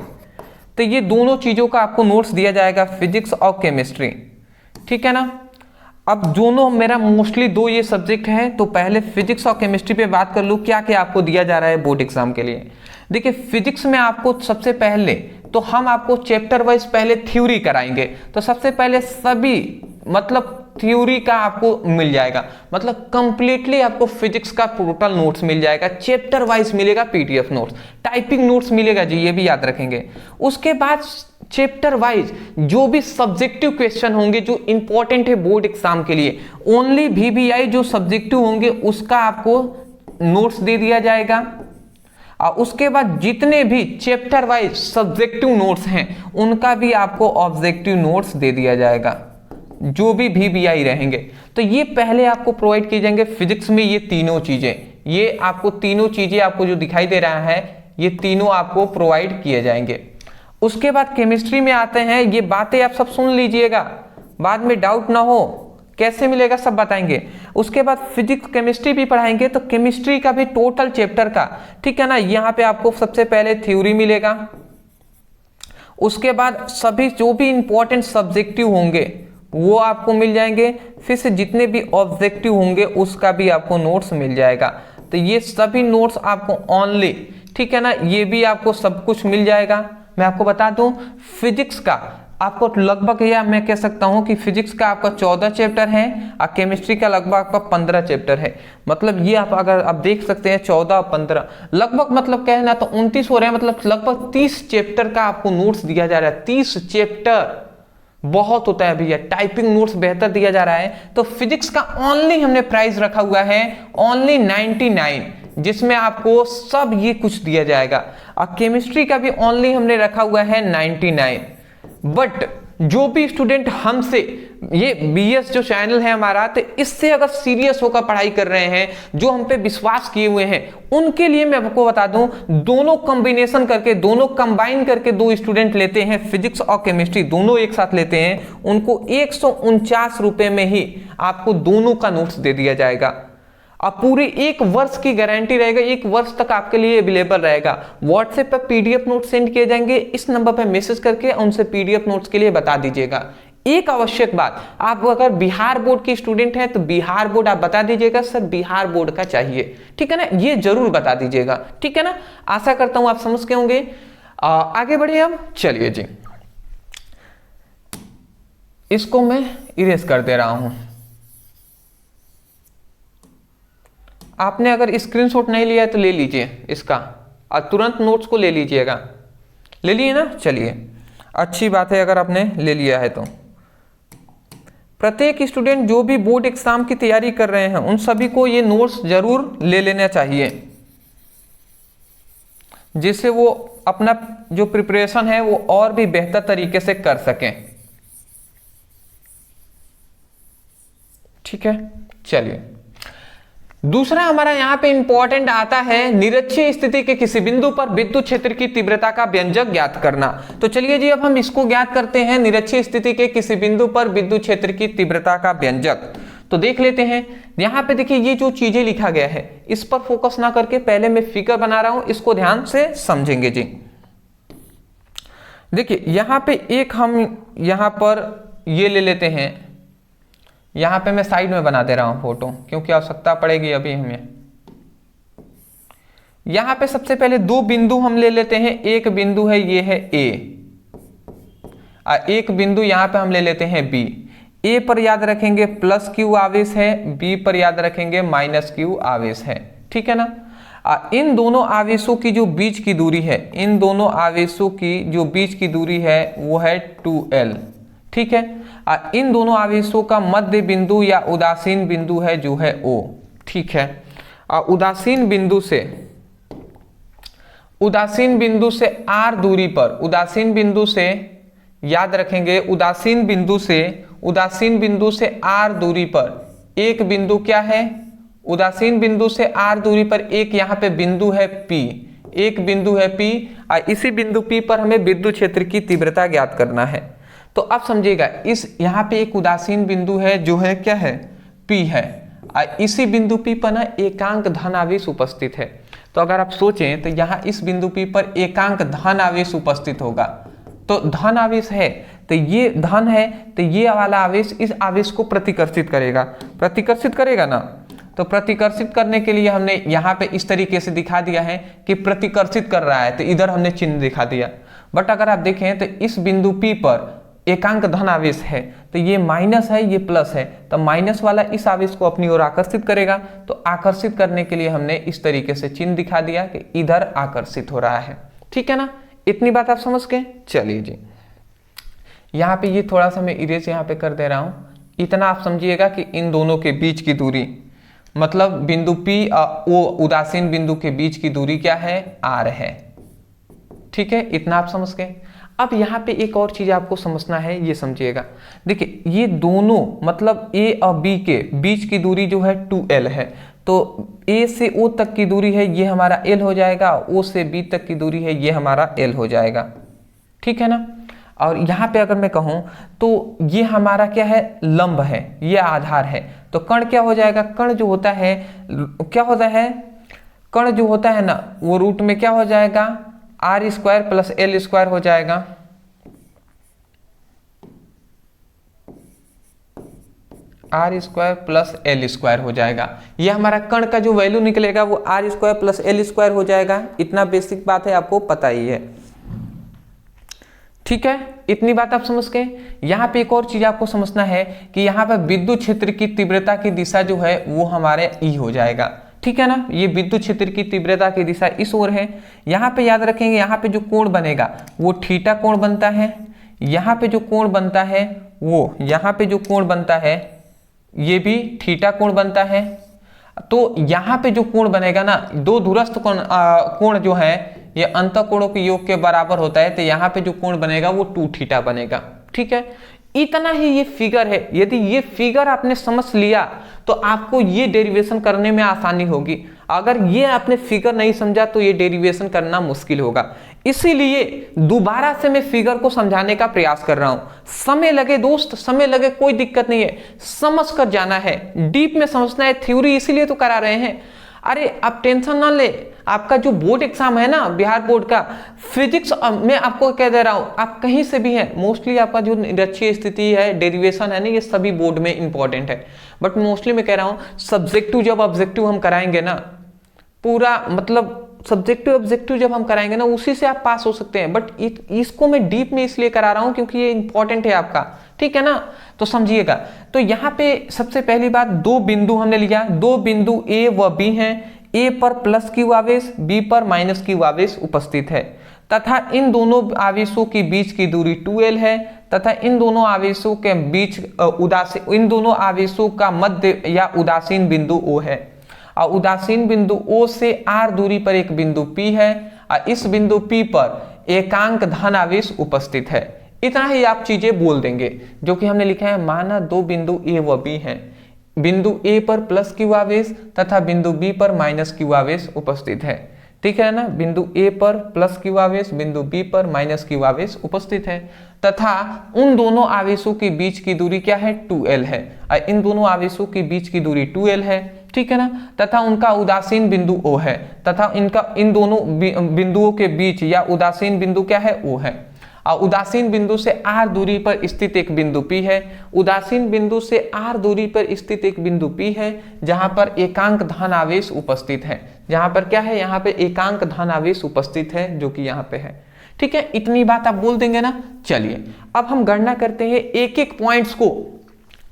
A: तो ये दोनों चीजों का आपको नोट्स दिया जाएगा, फिजिक्स और केमिस्ट्री, ठीक है ना। अब दोनों मेरा मोस्टली दो ये सब्जेक्ट हैं, तो पहले फिजिक्स और केमिस्ट्री पे बात कर लूँ, क्या क्या आपको दिया जा रहा है बोर्ड एग्जाम के लिए। देखिए फिजिक्स में आपको सबसे पहले तो हम आपको चैप्टर वाइज पहले थ्योरी कराएंगे। तो सबसे पहले सभी मतलब थ्योरी का आपको मिल जाएगा, मतलब कंप्लीटली आपको फिजिक्स का टोटल नोट्स मिल जाएगा, चैप्टर वाइज मिलेगा पीडीएफ नोट्स, टाइपिंग नोट्स मिलेगा जी, ये भी याद रखेंगे। उसके बाद चैप्टर वाइज जो भी सब्जेक्टिव क्वेश्चन होंगे जो इंपॉर्टेंट है बोर्ड एग्जाम के लिए, ओनली वीवीआई जो सब्जेक्टिव होंगे उसका आपको नोट्स दे दिया जाएगा। और उसके बाद जितने भी चैप्टर वाइज सब्जेक्टिव नोट्स हैं उनका भी आपको ऑब्जेक्टिव नोट्स दे दिया जाएगा। जो भी VBI रहेंगे, तो ये पहले आपको प्रोवाइड किए जाएंगे फिजिक्स में। ये तीनों चीजें, ये आपको तीनों चीजें आपको जो दिखाई दे रहा है, ये तीनों आपको प्रोवाइड किए जाएंगे। उसके बाद केमिस्ट्री में आते हैं। ये बातें आप सब सुन लीजिएगा, बाद में डाउट ना हो, कैसे मिलेगा सब बताएंगे। उसके बाद फिजिक्स केमिस्ट्री भी पढ़ाएंगे, तो केमिस्ट्री का भी टोटल चैप्टर का, ठीक है ना, यहाँ पे आपको सबसे पहले थ्योरी मिलेगा। उसके बाद सभी जो भी इंपॉर्टेंट सब्जेक्टिव होंगे वो आपको मिल जाएंगे। फिर से जितने भी ऑब्जेक्टिव होंगे उसका भी आपको नोट्स मिल जाएगा। तो ये सभी नोट्स आपको ऑनली, ठीक है ना, ये भी आपको सब कुछ मिल जाएगा। मैं आपको बता दूं, फिजिक्स का आपको लगभग, या मैं कह सकता हूं कि फिजिक्स का आपका 14 चैप्टर है और केमिस्ट्री का लगभग आपका 15 चैप्टर है। मतलब ये आप अगर आप देख सकते हैं 14 15 लगभग, मतलब कहना तो 29 हो रहे हैं, मतलब लगभग 30 चैप्टर का आपको नोट्स दिया जा रहा है। 30 चैप्टर बहुत होता है भैया, टाइपिंग नोट्स बेहतर दिया जा रहा है। तो फिजिक्स का ओनली हमने प्राइस रखा हुआ है ओनली 99, जिसमें आपको सब ये कुछ दिया जाएगा। और केमिस्ट्री का भी ओनली हमने रखा हुआ है 99। बट जो भी स्टूडेंट हमसे, ये BS जो चैनल है हमारा, तो इससे अगर सीरियस होकर पढ़ाई कर रहे हैं, जो हम पे विश्वास किए हुए हैं, उनके लिए मैं आपको बता दूं, दोनों कॉम्बिनेशन करके, दोनों कंबाइन करके दो स्टूडेंट लेते हैं, फिजिक्स और केमिस्ट्री दोनों एक साथ लेते हैं, उनको 149 रुपए में ही आपको दोनों का नोट्स दे दिया जाएगा। अब पूरी 1 वर्ष की गारंटी रहेगा, 1 वर्ष तक आपके लिए अवेलेबल रहेगा। व्हाट्सएप पर PDF नोट सेंड किए जाएंगे, इस नंबर पर मैसेज करके उनसे PDF नोट्स के लिए बता दीजिएगा। एक आवश्यक बात, आप अगर बिहार बोर्ड के स्टूडेंट हैं तो बिहार बोर्ड आप बता दीजिएगा, सर बिहार बोर्ड का चाहिए, ठीक है ना, ये जरूर बता दीजिएगा, ठीक है ना। आशा करता हूं आप समझ के होंगे। आगे बढ़िए अब, चलिए जी, इसको मैं इरेज कर दे रहा हूं। आपने अगर स्क्रीनशॉट नहीं लिया है तो ले लीजिए इसका, और तुरंत नोट्स को ले लीजिएगा। ले लिए ना, चलिए अच्छी बात है अगर आपने ले लिया है तो। प्रत्येक स्टूडेंट जो भी बोर्ड एग्जाम की तैयारी कर रहे हैं उन सभी को ये नोट्स जरूर ले लेना चाहिए, जिससे वो अपना जो प्रिपरेशन है वो और भी बेहतर तरीके से कर सकें, ठीक है। चलिए दूसरा हमारा यहां पे इंपॉर्टेंट आता है, निरक्षीय स्थिति के किसी बिंदु पर विद्युत क्षेत्र की तीव्रता का व्यंजक ज्ञात करना। तो चलिए जी अब हम इसको ज्ञात करते हैं, निरक्षीय स्थिति के किसी बिंदु पर विद्युत क्षेत्र की तीव्रता का व्यंजक। तो देख लेते हैं, यहां पे देखिए ये जो चीजें लिखा गया है इस पर फोकस ना करके पहले मैं फिगर बना रहा हूं, इसको ध्यान से समझेंगे जी। देखिए यहां पे एक हम यहां पर ये ले लेते हैं, यहां पे मैं साइड में बना दे रहा हूं फोटो क्योंकि आवश्यकता पड़ेगी अभी हमें। यहां पे सबसे पहले 2 बिंदु हम ले लेते हैं, एक बिंदु है ये है A और एक बिंदु यहां पे हम ले लेते हैं B। A पर याद रखेंगे +Q आवेश है, B पर याद रखेंगे -Q आवेश है, ठीक है ना। इन दोनों आवेशों की जो बीच की दूरी है, इन दोनों आवेशों की जो बीच की दूरी है वो है 2L, ठीक है। इन दोनों आवेशों का मध्य बिंदु या उदासीन बिंदु है जो है O, ठीक है। उदासीन बिंदु से R दूरी पर, उदासीन बिंदु से याद रखेंगे, उदासीन बिंदु से R दूरी पर एक बिंदु क्या है, उदासीन बिंदु से R दूरी पर एक यहाँ पे बिंदु है P, एक बिंदु है P और इसी बिंदु P पर हमें विद्युत क्षेत्र की तीव्रता ज्ञात करना है। तो अब समझिएगा, इस यहाँ पे एक उदासीन बिंदु है जो है क्या है, P है, और इसी बिंदु P पर ना एकांक धन आवेश उपस्थित है। तो अगर आप सोचें तो यहाँ इस बिंदु P पर एकांक धन आवेश उपस्थित होगा, तो धन आवेश है तो ये धन है, तो ये वाला आवेश इस आवेश को प्रतिकर्षित करेगा ना। तो प्रतिकर्षित करने के लिए हमने यहाँ पे इस तरीके से दिखा दिया है कि प्रतिकर्षित कर रहा है, तो इधर हमने चिन्ह दिखा दिया। बट अगर आप देखें तो इस बिंदु P पर एकांक धन आवेश है, तो ये माइनस है ये प्लस है, तो माइनस वाला इस आवेश को अपनी ओर आकर्षित करेगा। तो आकर्षित करने के लिए हमने इस तरीके से चिन्ह दिखा दिया कि इधर आकर्षित हो रहा है, ठीक है ना। इतनी बात आप समझ गए। चलिए जी यहाँ पे ये थोड़ा सा मैं इरेज यहाँ पे कर दे रहा हूँ। इतना आप समझिएगा कि इन दोनों के बीच की दूरी, मतलब बिंदु P और उदासीन बिंदु के बीच की दूरी क्या है, R है, ठीक है। इतना आप समझ गए। अब यहाँ पे एक और चीज आपको समझना है, ये समझिएगा। देखिए ये दोनों मतलब ए और बी के बीच की दूरी जो है 2l है, तो ए से ओ तक की दूरी है ये हमारा l हो जाएगा, ओ से बी तक की दूरी है ये हमारा l हो जाएगा, ठीक है ना। और यहाँ पे अगर मैं कहूँ तो ये हमारा क्या है, लंब है, ये आधार है। तो कण क्या हो जाएगा, कण जो होता है क्या होता है, कण जो होता है ना वो रूट में क्या हो जाएगा, R square plus L square हो जाएगा। R square plus L square हो जाएगा। ये हमारा कण का जो वैल्यू निकलेगा वो R square plus L square हो जाएगा। इतना बेसिक बात है, आपको पता ही है, ठीक है। इतनी बात आप समझ गए। यहाँ पे एक और चीज आपको समझना है कि यहाँ पे विद्युत क्षेत्र की तीव्रता की दिशा जो है वो हमारे ई हो जाएगा, ठीक है ना। ये विद्युत क्षेत्र की तीव्रता की दिशा इस ओर है। यहाँ पे याद रखेंगे, यहाँ पे जो कोण बनेगा वो थीटा कोण बनता है। यहाँ पे जो कोण बनता है वो, यहाँ पे जो कोण बनता है ये भी थीटा कोण बनता है। तो यहाँ पे जो कोण बनेगा ना, दो दूरस्थ कोण जो है ये अंतःकोणों के योग के बराबर होता है, तो यहाँ पे जो कोण बनेगा वो 2 थीटा बनेगा, ठीक है। इतना ही ये फिगर है। यदि ये फिगर आपने समझ लिया तो आपको ये डेरिवेशन करने में आसानी होगी। अगर ये आपने फिगर नहीं समझा तो ये डेरिवेशन करना मुश्किल होगा। इसीलिए दोबारा से मैं फिगर को समझाने का प्रयास कर रहा हूं। समय लगे दोस्त, समय लगे, कोई दिक्कत नहीं है, समझ कर जाना है, डीप में समझना है। थ्योरी इसीलिए तो करा रहे हैं। अरे आप टेंशन ना ले, आपका जो बोर्ड एग्जाम है ना बिहार बोर्ड का, फिजिक्स मैं आपको कह दे रहा हूं, आप कहीं से भी हैं, मोस्टली आपका जो निरक्षीय स्थिति है, डेरिवेशन है ना, ये सभी बोर्ड में इंपॉर्टेंट है। बट मोस्टली मैं कह रहा हूं सब्जेक्टिव जब ऑब्जेक्टिव हम कराएंगे ना, पूरा मतलब सब्जेक्टिव ऑब्जेक्टिव जब हम कराएंगे ना, उसी से आप पास हो सकते हैं। बट इसको मैं डीप में इसलिए करा रहा हूं क्योंकि ये इंपॉर्टेंट है आपका, ठीक है ना। तो समझिएगा। तो यहाँ पे सबसे पहली बात, दो बिंदु हमने लिया, दो बिंदु ए व बी हैं। ए पर प्लस क्यू आवेश, बी पर माइनस क्यू आवेश उपस्थित है तथा इन दोनों आवेशों के बीच की दूरी 2l है तथा इन दोनों आवेशों के बीच इन दोनों आवेशों का मध्य या उदासीन बिंदु O है और उदासीन बिंदु O से r दूरी पर एक बिंदु P है और इस बिंदु P पर एकांक धन आवेश उपस्थित है। इतना ही आप चीजें बोल देंगे जो कि हमने लिखा है। माना दो बिंदु A व B हैं, बिंदु A पर प्लस क्यू आवेश तथा बिंदु B पर माइनस क्यू आवेश उपस्थित है, ठीक है ना। बिंदु A पर प्लस क्यू आवेश, बिंदु B पर माइनस क्यू आवेश उपस्थित है तथा उन दोनों आवेशों के बीच की दूरी क्या है, 2l है। और इन दोनों आवेशों के बीच की दूरी 2l है, ठीक है ना। तथा उनका उदासीन बिंदु O है तथा इन दोनों बिंदुओं के बीच या उदासीन बिंदु क्या है, O है। और उदासीन बिंदु से r दूरी पर स्थित एक बिंदु P है। उदासीन बिंदु से r दूरी पर स्थित एक बिंदु P है जहां पर एकांक धन आवेश उपस्थित है। जहां पर क्या है, यहाँ पे एकांक धन आवेश उपस्थित है जो कि यहाँ पे है, ठीक है। इतनी बात आप बोल देंगे ना। चलिए अब हम गणना करते हैं एक एक पॉइंट्स को।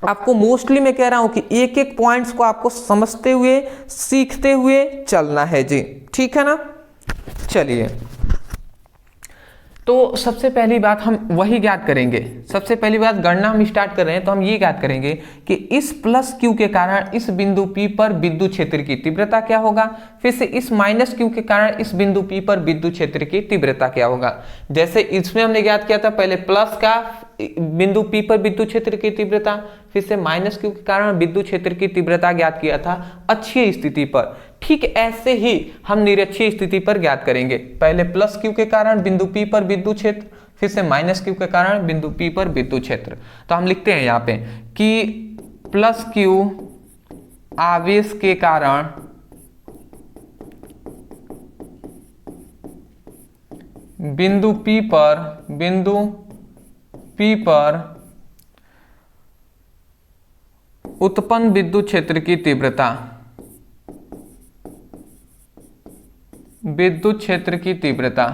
A: आपको मोस्टली मैं कह रहा हूं कि एक एक पॉइंट्स को आपको समझते हुए सीखते हुए चलना है जी, ठीक है ना। चलिए तो सबसे पहली बात हम वही ज्ञात करेंगे। सबसे पहली बात गणना हम स्टार्ट कर रहे हैं तो हम ये ज्ञात करेंगे कि इस प्लस क्यू के कारण इस बिंदु P पर विद्युत क्षेत्र की तीव्रता क्या होगा। फिर से इस माइनस क्यू के कारण इस बिंदु P पर विद्युत क्षेत्र की तीव्रता क्या होगा। जैसे इसमें हमने ज्ञात किया था पहले प्लस का बिंदु P पर विद्युत क्षेत्र की तीव्रता, फिर से माइनस क्यू के कारण विद्युत क्षेत्र की तीव्रता ज्ञात किया था अक्षीय स्थिति पर। ठीक ऐसे ही हम निरक्षीय स्थिति पर ज्ञात करेंगे। पहले प्लस क्यू के कारण बिंदु P पर विद्युत क्षेत्र, फिर से माइनस क्यू के कारण बिंदु P पर विद्युत क्षेत्र। तो हम लिखते हैं यहाँ पे कि प्लस क्यू आवेश के कारण बिंदु P पर उत्पन्न विद्युत क्षेत्र की तीव्रता, विद्युत क्षेत्र की तीव्रता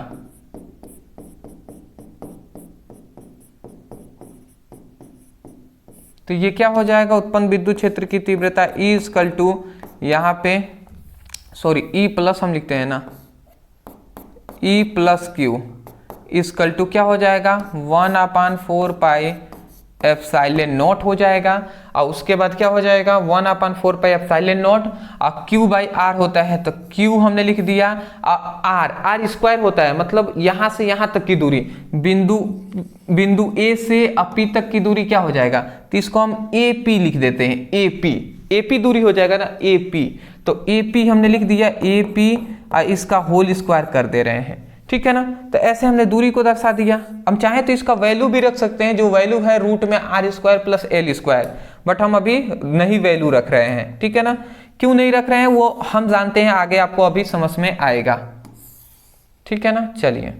A: तो ये क्या हो जाएगा, उत्पन्न विद्युत क्षेत्र की तीव्रता E इक्वल टू यहाँ पे E प्लस हम लिखते हैं ना, E plus Q equal to क्या हो जाएगा 1/4 पाई एप्सिलॉन नॉट हो जाएगा, और उसके बाद क्या हो जाएगा 1/4 पाई एप्सिलॉन नॉट, और क्यू बाई आर होता है तो क्यू हमने लिख दिया, आर स्क्वायर होता है मतलब यहां से यहां तक की दूरी, बिंदु ए से पी तक की दूरी क्या हो जाएगा, तो इसको हम ए पी लिख देते हैं, ए पी दूरी हो जाएगा ना ए पी, तो ए पी हमने लिख दिया ए पी, इसका होल स्क्वायर कर दे रहे हैं, ठीक है ना। तो ऐसे हमने दूरी को दर्शा दिया। हम चाहे तो इसका वैल्यू भी रख सकते हैं, जो वैल्यू है रूट में R square plus L square, but हम अभी नहीं वैल्यू रख रहे हैं, ठीक है ना। क्यों नहीं रख रहे हैं वो हम जानते हैं, आगे आपको अभी समझ में आएगा, ठीक है ना। चलिए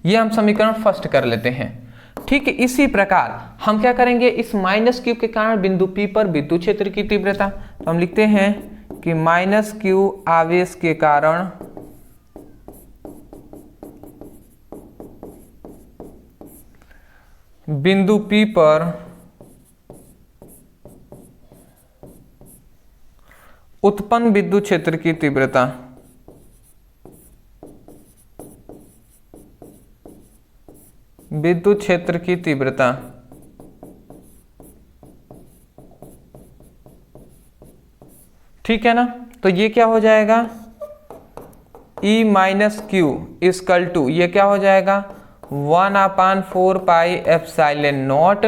A: ये हम समीकरण फर्स्ट कर लेते हैं, ठीक है। इसी प्रकार हम क्या करेंगे, इस माइनस क्यू के कारण बिंदु P पर विद्युत क्षेत्र की तीव्रता, तो हम लिखते हैं कि माइनस क्यू आवेश के कारण बिंदु P पर उत्पन्न विद्युत क्षेत्र की तीव्रता, विद्युत क्षेत्र की तीव्रता ठीक है ना। तो ये क्या हो जाएगा, E minus Q equal to, ये क्या हो जाएगा 1/4 पाई एप्सिलॉन नॉट,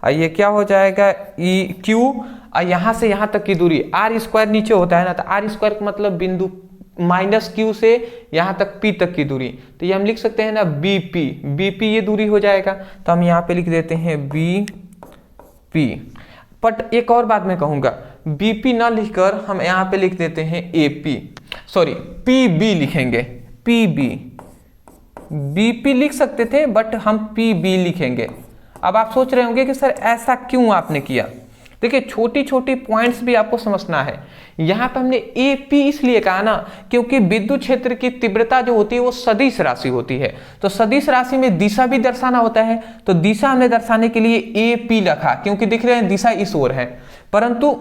A: और ये क्या हो जाएगा ई क्यू, और यहां से यहां तक की दूरी आर स्क्वायर नीचे होता है ना, तो आर स्क्वायर का मतलब बिंदु माइनस क्यू से यहां तक पी तक की दूरी, तो ये हम लिख सकते हैं ना बीपी, बीपी ये दूरी हो जाएगा, तो हम यहाँ पे लिख देते हैं बीपी। बट एक और बात मैं कहूंगा, बीपी ना लिखकर हम यहाँ पे लिख देते हैं एपी, सॉरी पीबी लिखेंगे, पीबी, बीपी लिख सकते थे बट हम पीबी लिखेंगे। अब आप सोच रहे होंगे कि सर ऐसा क्यों आपने किया। देखिए छोटी छोटी पॉइंट्स भी आपको समझना है। यहाँ पे हमने एपी इसलिए कहा ना क्योंकि विद्युत क्षेत्र की तीव्रता जो होती है वो सदिश राशि होती है, तो सदिश राशि में दिशा भी दर्शाना होता है, तो दिशा हमने दर्शाने के लिए एपी रखा, क्योंकि दिख रहे हैं दिशा इस ओर है। परंतु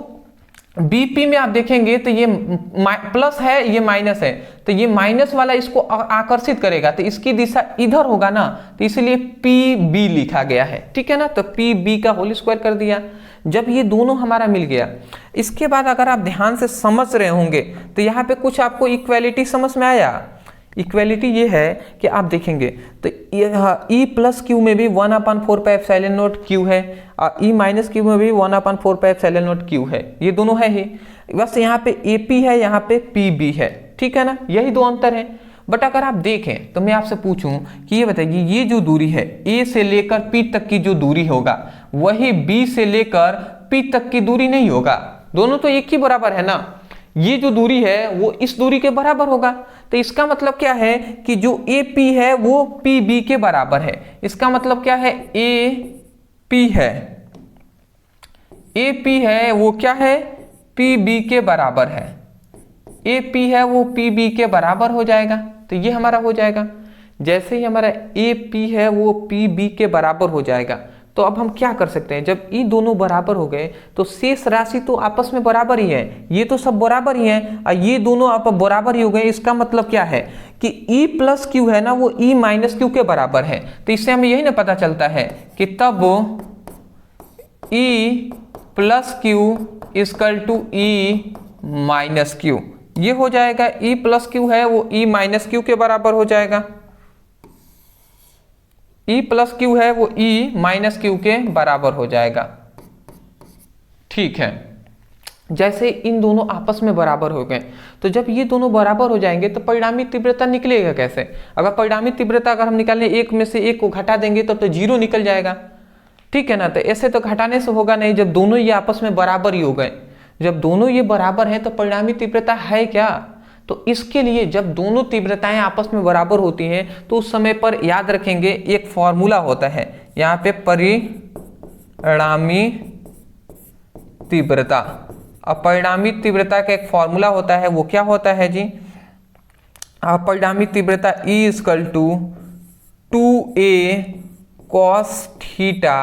A: बीपी में आप देखेंगे तो ये प्लस है, ये माइनस है, तो ये माइनस वाला इसको आकर्षित करेगा, तो इसकी दिशा इधर होगा ना, तो इसलिए पी बी लिखा गया है, ठीक है ना। तो पी बी का होल स्क्वायर कर दिया। जब ये दोनों हमारा मिल गया, इसके बाद अगर आप ध्यान से समझ रहे होंगे तो यहाँ पे कुछ आपको इक्वेलिटी समझ में आया। इक्वेलिटी ये है कि आप देखेंगे तो ई प्लस क्यू में भी 1/4 पाई एप्सिलॉन नॉट क्यू है, और ई माइनस क्यू में भी 1/4 पाई एप्सिलॉन नॉट क्यू है, ये दोनों है ही, बस यहाँ पे एपी है, यहाँ पे पीबी है, ठीक है ना, यही दो अंतर है। बट अगर आप देखें तो मैं आपसे पूछूं कि ये बताइए, ये जो दूरी है ए से लेकर पी तक की जो दूरी होगा वही बी से लेकर पी तक की दूरी नहीं होगा, दोनों तो एक ही बराबर है ना। ये जो दूरी है वो इस दूरी के बराबर होगा, तो इसका मतलब क्या है कि जो ए पी है वो पी बी के बराबर है। इसका मतलब क्या है, ए पी है, ए पी है वो क्या है, पी बी के बराबर है, ए पी है वो पी बी के बराबर हो जाएगा, तो ये हमारा हो जाएगा। जैसे ही हमारा ए पी है वो पी बी के बराबर हो जाएगा, तो अब हम क्या कर सकते हैं, जब ये दोनों बराबर हो गए तो शेष राशि तो आपस में बराबर ही है, ये तो सब बराबर ही है, और ये दोनों आप बराबर ही हो गए। इसका मतलब क्या है कि ई प्लस क्यू है ना वो ई माइनस क्यू के बराबर है, तो इससे हमें यही ना पता चलता है कि तब E plus Q equal to E minus Q, ये हो जाएगा। ई प्लस क्यू है वो ई माइनस क्यू के बराबर हो जाएगा, ई प्लस क्यू है वो ई माइनस क्यू के बराबर हो जाएगा, ठीक है। जैसे इन दोनों आपस में बराबर हो गए, तो जब ये दोनों बराबर हो जाएंगे तो परिणामी तीव्रता निकलेगा कैसे। अगर परिणामी तीव्रता अगर हम निकालें, एक में से एक को घटा देंगे तब तो जीरो निकल जाएगा, ठीक है ना। तो ऐसे तो घटाने से होगा नहीं, जब दोनों ये आपस में बराबर ही हो गए, जब दोनों ये बराबर हैं तो परिणामी तीव्रता है क्या। तो इसके लिए जब दोनों तीव्रताएं आपस में बराबर होती हैं तो उस समय पर याद रखेंगे एक फॉर्मूला होता है, यहाँ पे परिणामी तीव्रता, अब परिणामी तीव्रता का एक फॉर्मूला होता है, वो क्या होता है जी, परिणामी तीव्रता E equal to 2a cos theta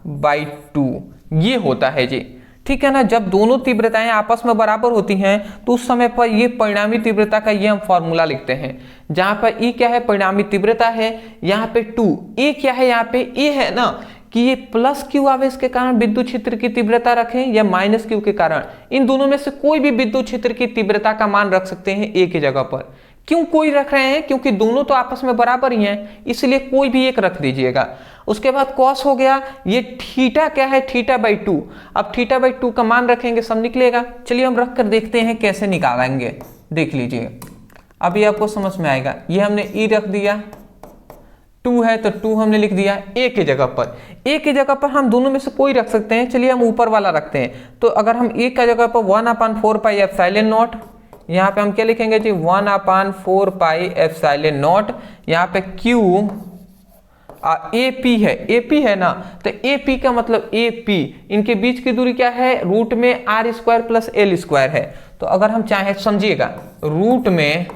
A: by 2, ये होता है जी, ठीक है ना। जब दोनों तीव्रताएं आपस में बराबर होती हैं तो उस समय पर ये परिणामी तीव्रता का ये हम फॉर्मूला लिखते हैं, जहां पर E क्या है, परिणामी तीव्रता है, यहाँ पे 2, A क्या है, यहाँ पे A है ना, कि ये प्लस क्यू आवेश के कारण विद्युत क्षेत्र की तीव्रता रखें या माइनस क्यू के कारण। इन दोनों में से कोई भी विद्युत क्षेत्र की तीव्रता का मान रख सकते हैं ए की जगह पर। क्यों कोई रख रहे हैं? क्योंकि दोनों तो आपस में बराबर ही हैं, इसलिए कोई भी एक रख दीजिएगा। उसके बाद कॉस हो गया, ये थीटा क्या है? Theta by 2। अब थीटा बाई 2 का मान रखेंगे, सब निकलेगा। चलिए हम रख कर देखते हैं कैसे निकालेंगे, देख लीजिए, अभी आपको समझ में आएगा। ये हमने ई रख दिया, 2 है तो 2 हमने लिख दिया ए की जगह पर। ए की जगह पर हम दोनों में से कोई रख सकते हैं। चलिए हम ऊपर वाला रखते हैं। तो अगर हम ए की जगह पर 1/4 पाई एप्सिलॉन नॉट, यहाँ पे हम क्या लिखेंगे जी? 1/4 पाई एप्सिलॉन नॉट। यहाँ पे क्यू AP है, AP है ना, तो AP का मतलब AP, इनके बीच की दूरी क्या है? रूट में r² प्लस l² है। तो अगर हम चाहें, समझिएगा, रूट में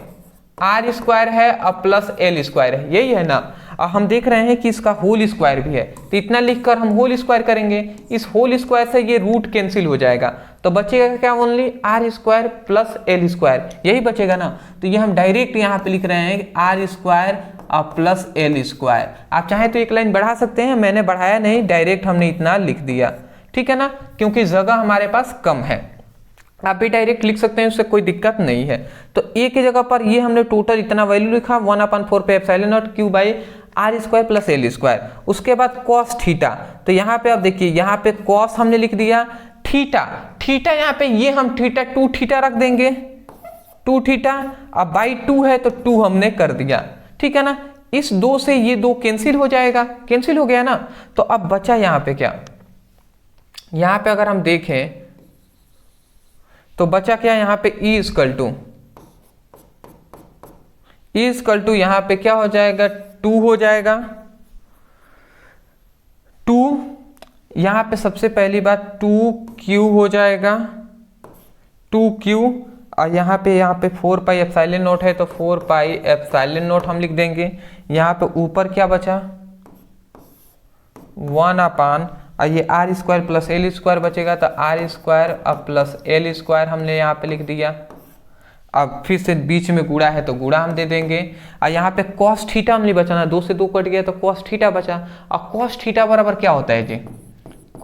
A: r² है और प्लस l² है, यही है ना। और हम देख रहे हैं कि इसका होल स्क्वायर भी है, तो इतना लिखकर हम होल स्क्वायर करेंगे। इस होल स्क्वायर से ये रूट कैंसिल हो जाएगा, तो बचेगा क्या? ओनली r² प्लस l², यही बचेगा ना। तो ये हम डायरेक्ट यहाँ पे लिख रहे हैं r² और प्लस l²। आप चाहें तो एक लाइन बढ़ा सकते हैं, मैंने बढ़ाया नहीं, डायरेक्ट हमने इतना लिख दिया, ठीक है ना, क्योंकि जगह हमारे पास कम है। आप भी डायरेक्ट लिख सकते हैं, उससे कोई दिक्कत नहीं है। तो ए की जगह पर ये हमने टोटल इतना वैल्यू लिखा, 1/4 पे epsilon not Q by r² plus l²। उसके बाद कॉस थीटा, तो यहाँ पे आप देखिए, यहाँ पे कॉस हमने लिख दिया, थीटा, थीटा यहाँ पे ये हम थीटा 2 थीटा रख देंगे, 2 थीटा, अब बाई 2 है तो 2 हमने कर दिया, ठीक है ना। इस 2 से ये 2 कैंसिल हो जाएगा, कैंसिल हो गया ना। तो अब बचा यहाँ पे क्या? यहाँ पे अगर हम देखें तो बचा क्या? यहाँ पे E इक्वल टू यहाँ पे क्या हो जाएगा? 2 हो जाएगा। 2 यहाँ पे सबसे पहली बात 2Q हो जाएगा, 2Q, और यहाँ पे 4 पाई एप्सिलॉन नॉट है तो 4 पाई एप्सिलॉन नॉट हम लिख देंगे। यहाँ पे ऊपर क्या बचा? 1/, और ये r² प्लस l² बचेगा, तो r² अब प्लस l² हमने यहाँ पे लिख दिया। अब फिर से बीच में गुणा है तो गुणा हम दे देंगे, और यहाँ पे cos थीटा हम नहीं बचाना, 2 से 2 कट गया तो cos थीटा बचा। और cos थीटा बराबर क्या होता है जी?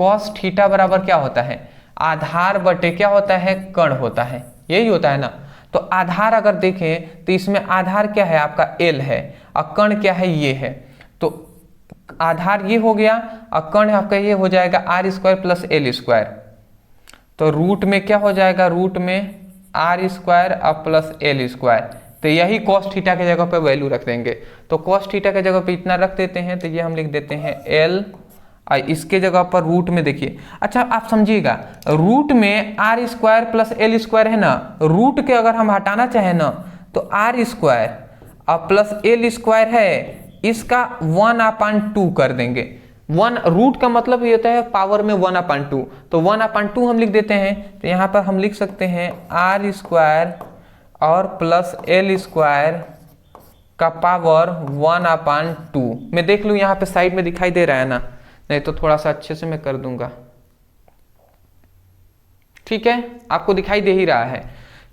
A: cos थीटा बराबर क्या होता है? आधार बटे क्या होता है? कण होता है, यही होता है ना। तो आधार अगर देखें तो इसमें आधार क्या है? आपका L है, और कण क्या है? ये है। तो आधार ये हो गया और कण आपका ये हो जाएगा r² प्लस l²। तो रूट में क्या हो जाएगा? रूट में r² और प्लस l²। तो यही cos थीटा के जगह पे वैल्यू रख देंगे। तो cos थीटा के जगह पे इतना रख देते हैं, तो ये हम लिख देते हैं l, और इसके जगह पर रूट में देखिए, अच्छा आप समझिएगा, रूट में r² प्लस l² है ना, रूट के अगर हम हटाना चाहें ना तो r² और प्लस l² है, इसका 1/2 कर देंगे। 1 रूट का मतलब ये होता है पावर में 1/2, तो 1/2 हम लिख देते हैं। तो यहाँ पर हम लिख सकते हैं r² और प्लस l² का पावर 1/2। मैं देख लूँ यहाँ पे साइड में दिखाई दे रहा है ना, नहीं तो थोड़ा सा अच्छे से मैं कर दूंगा, ठीक है, आपको दिखाई दे ही रहा है,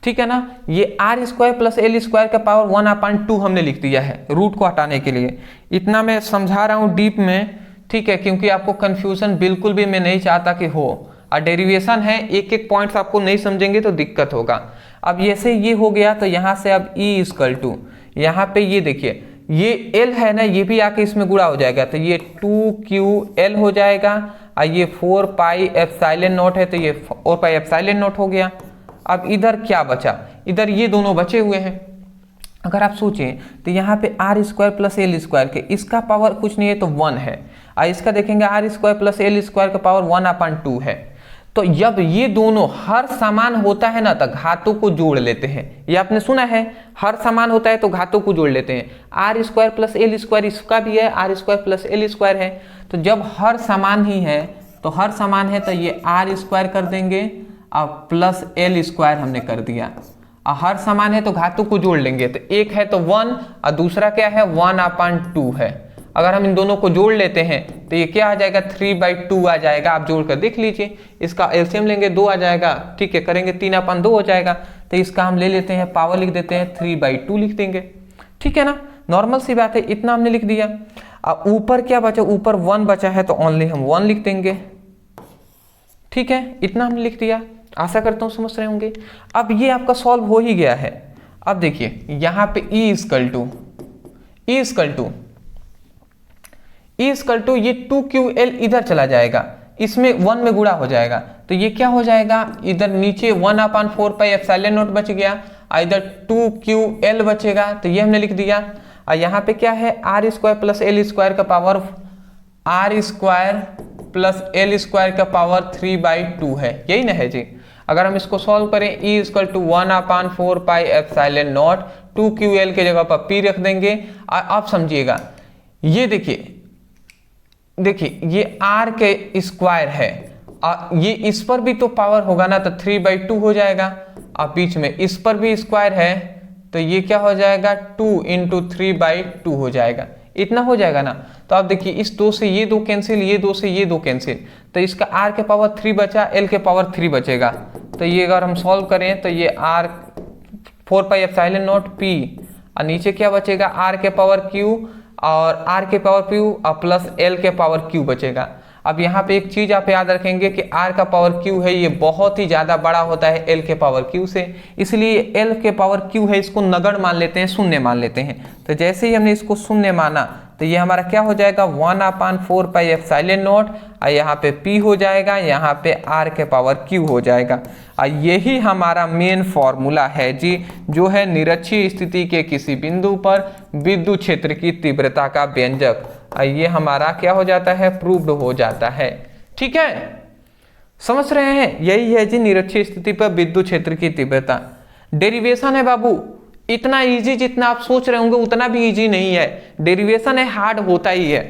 A: ठीक है ना। ये r² प्लस l² का पावर 1/2 हमने लिख दिया है रूट को हटाने के लिए। इतना मैं समझा रहा हूँ डीप में, ठीक है, क्योंकि आपको कंफ्यूजन बिल्कुल भी मैं नहीं चाहता कि हो, और डेरिवेशन है, एक एक पॉइंट्स आपको नहीं समझेंगे तो दिक्कत होगा। अब जैसे ये हो गया तो यहाँ से अब E इक्वल टू, यहाँ पे ये देखिए, ये L है ना, ये भी आके इसमें गुणा हो जाएगा, तो ये 2QL हो जाएगा, और ये 4 पाई एप्सिलॉन नॉट है तो ये 4 पाई एप्सिलॉन नॉट हो गया। अब इधर क्या बचा? इधर ये दोनों बचे हुए हैं। अगर आप सोचें तो यहाँ पे r² प्लस l² के इसका पावर कुछ नहीं है तो 1 है, और इसका देखेंगे r² प्लस l² का पावर 1/2 है। तो जब ये दोनों हर समान होता है ना तो घातों को जोड़ लेते हैं, ये आपने सुना है, हर समान होता है तो घातों को जोड़ लेते हैं। r² प्लस l² इसका भी है, r² प्लस l² है। तो जब हर समान ही है तो हर समान है तो ये r² कर देंगे और प्लस l² हमने कर दिया, और हर समान है तो घातों को जोड़ लेंगे, तो एक है तो 1 और दूसरा क्या है 1/2 है। अगर हम इन दोनों को जोड़ लेते हैं तो ये क्या आ जाएगा 3/2 आ जाएगा। आप जोड़ कर देख लीजिए, इसका एलसीएम लेंगे 2 आ जाएगा, ठीक है, करेंगे 3/2 हो जाएगा। तो इसका हम ले लेते हैं पावर लिख देते हैं 3/2 लिख देंगे, ठीक है ना। नॉर्मल सी बात है, इतना हमने लिख दिया। अब ऊपर क्या बचा, ऊपर 1 बचा है तो ओनली हम 1 लिख देंगे। ठीक है, इतना हमने लिख दिया। आशा करता हूँ समझ रहे होंगे। अब ये आपका सॉल्व हो ही गया है। अब देखिए यहाँ पे E इक्वल टू ये 2QL इधर चला जाएगा, इसमें 1 में गुणा हो जाएगा, तो ये क्या हो जाएगा, इधर नीचे 1/4πε0 बच गया, इधर 2QL बचेगा, तो ये हमने लिख दिया। और यहाँ पे क्या है, R² + L² का पावर R² + L² का पावर 3/2 है, यही ना है जी। अगर हम इसको सॉल्व करें, E इक्वल टू 1/4πε0, 2QL के जगह पर P रख देंगे। आप समझिएगा, ये देखिए ये R के स्क्वायर है, ये इस पर भी तो पावर होगा ना, तो 3/2 हो जाएगा। अब बीच में इस पर भी स्क्वायर है, तो ये क्या हो जाएगा, 2 × 3/2 हो जाएगा, इतना हो जाएगा ना। तो आप देखिए इस 2 से ये 2 कैंसिल, ये 2 से ये 2 कैंसिल, तो इसका R के पावर 3 बचा, L के पावर 3 बचेगा। तो ये अगर हम सॉल्व करें तो ये R 4πε0 P, और नीचे क्या बचेगा, R के पावर Q और R के पावर Q और प्लस L के पावर Q बचेगा। अब यहाँ पे एक चीज आप याद रखेंगे कि R का पावर Q है, ये बहुत ही ज्यादा बड़ा होता है L के पावर Q से, इसलिए L के पावर Q है, इसको नगण्य मान लेते हैं, शून्य मान लेते हैं। तो जैसे ही हमने इसको शून्य माना तो ये हमारा क्या हो जाएगा, 1/4πε0, और यहाँ पे P हो जाएगा, यहाँ पे R के पावर Q हो जाएगा। और यही हमारा मेन फॉर्मूला है जी, जो है निरक्षीय स्थिति के किसी बिंदु पर विद्युत क्षेत्र की तीव्रता का व्यंजक। ये हमारा क्या हो जाता है, प्रूव्ड हो जाता है। ठीक है, समझ रहे हैं, यही है जी निरक्षीय स्थिति पर विद्युत क्षेत्र की तीव्रता। डेरिवेशन है बाबू, इतना इजी जितना आप सोच रहे होंगे उतना भी इजी नहीं है। डेरिवेशन है, हार्ड होता ही है,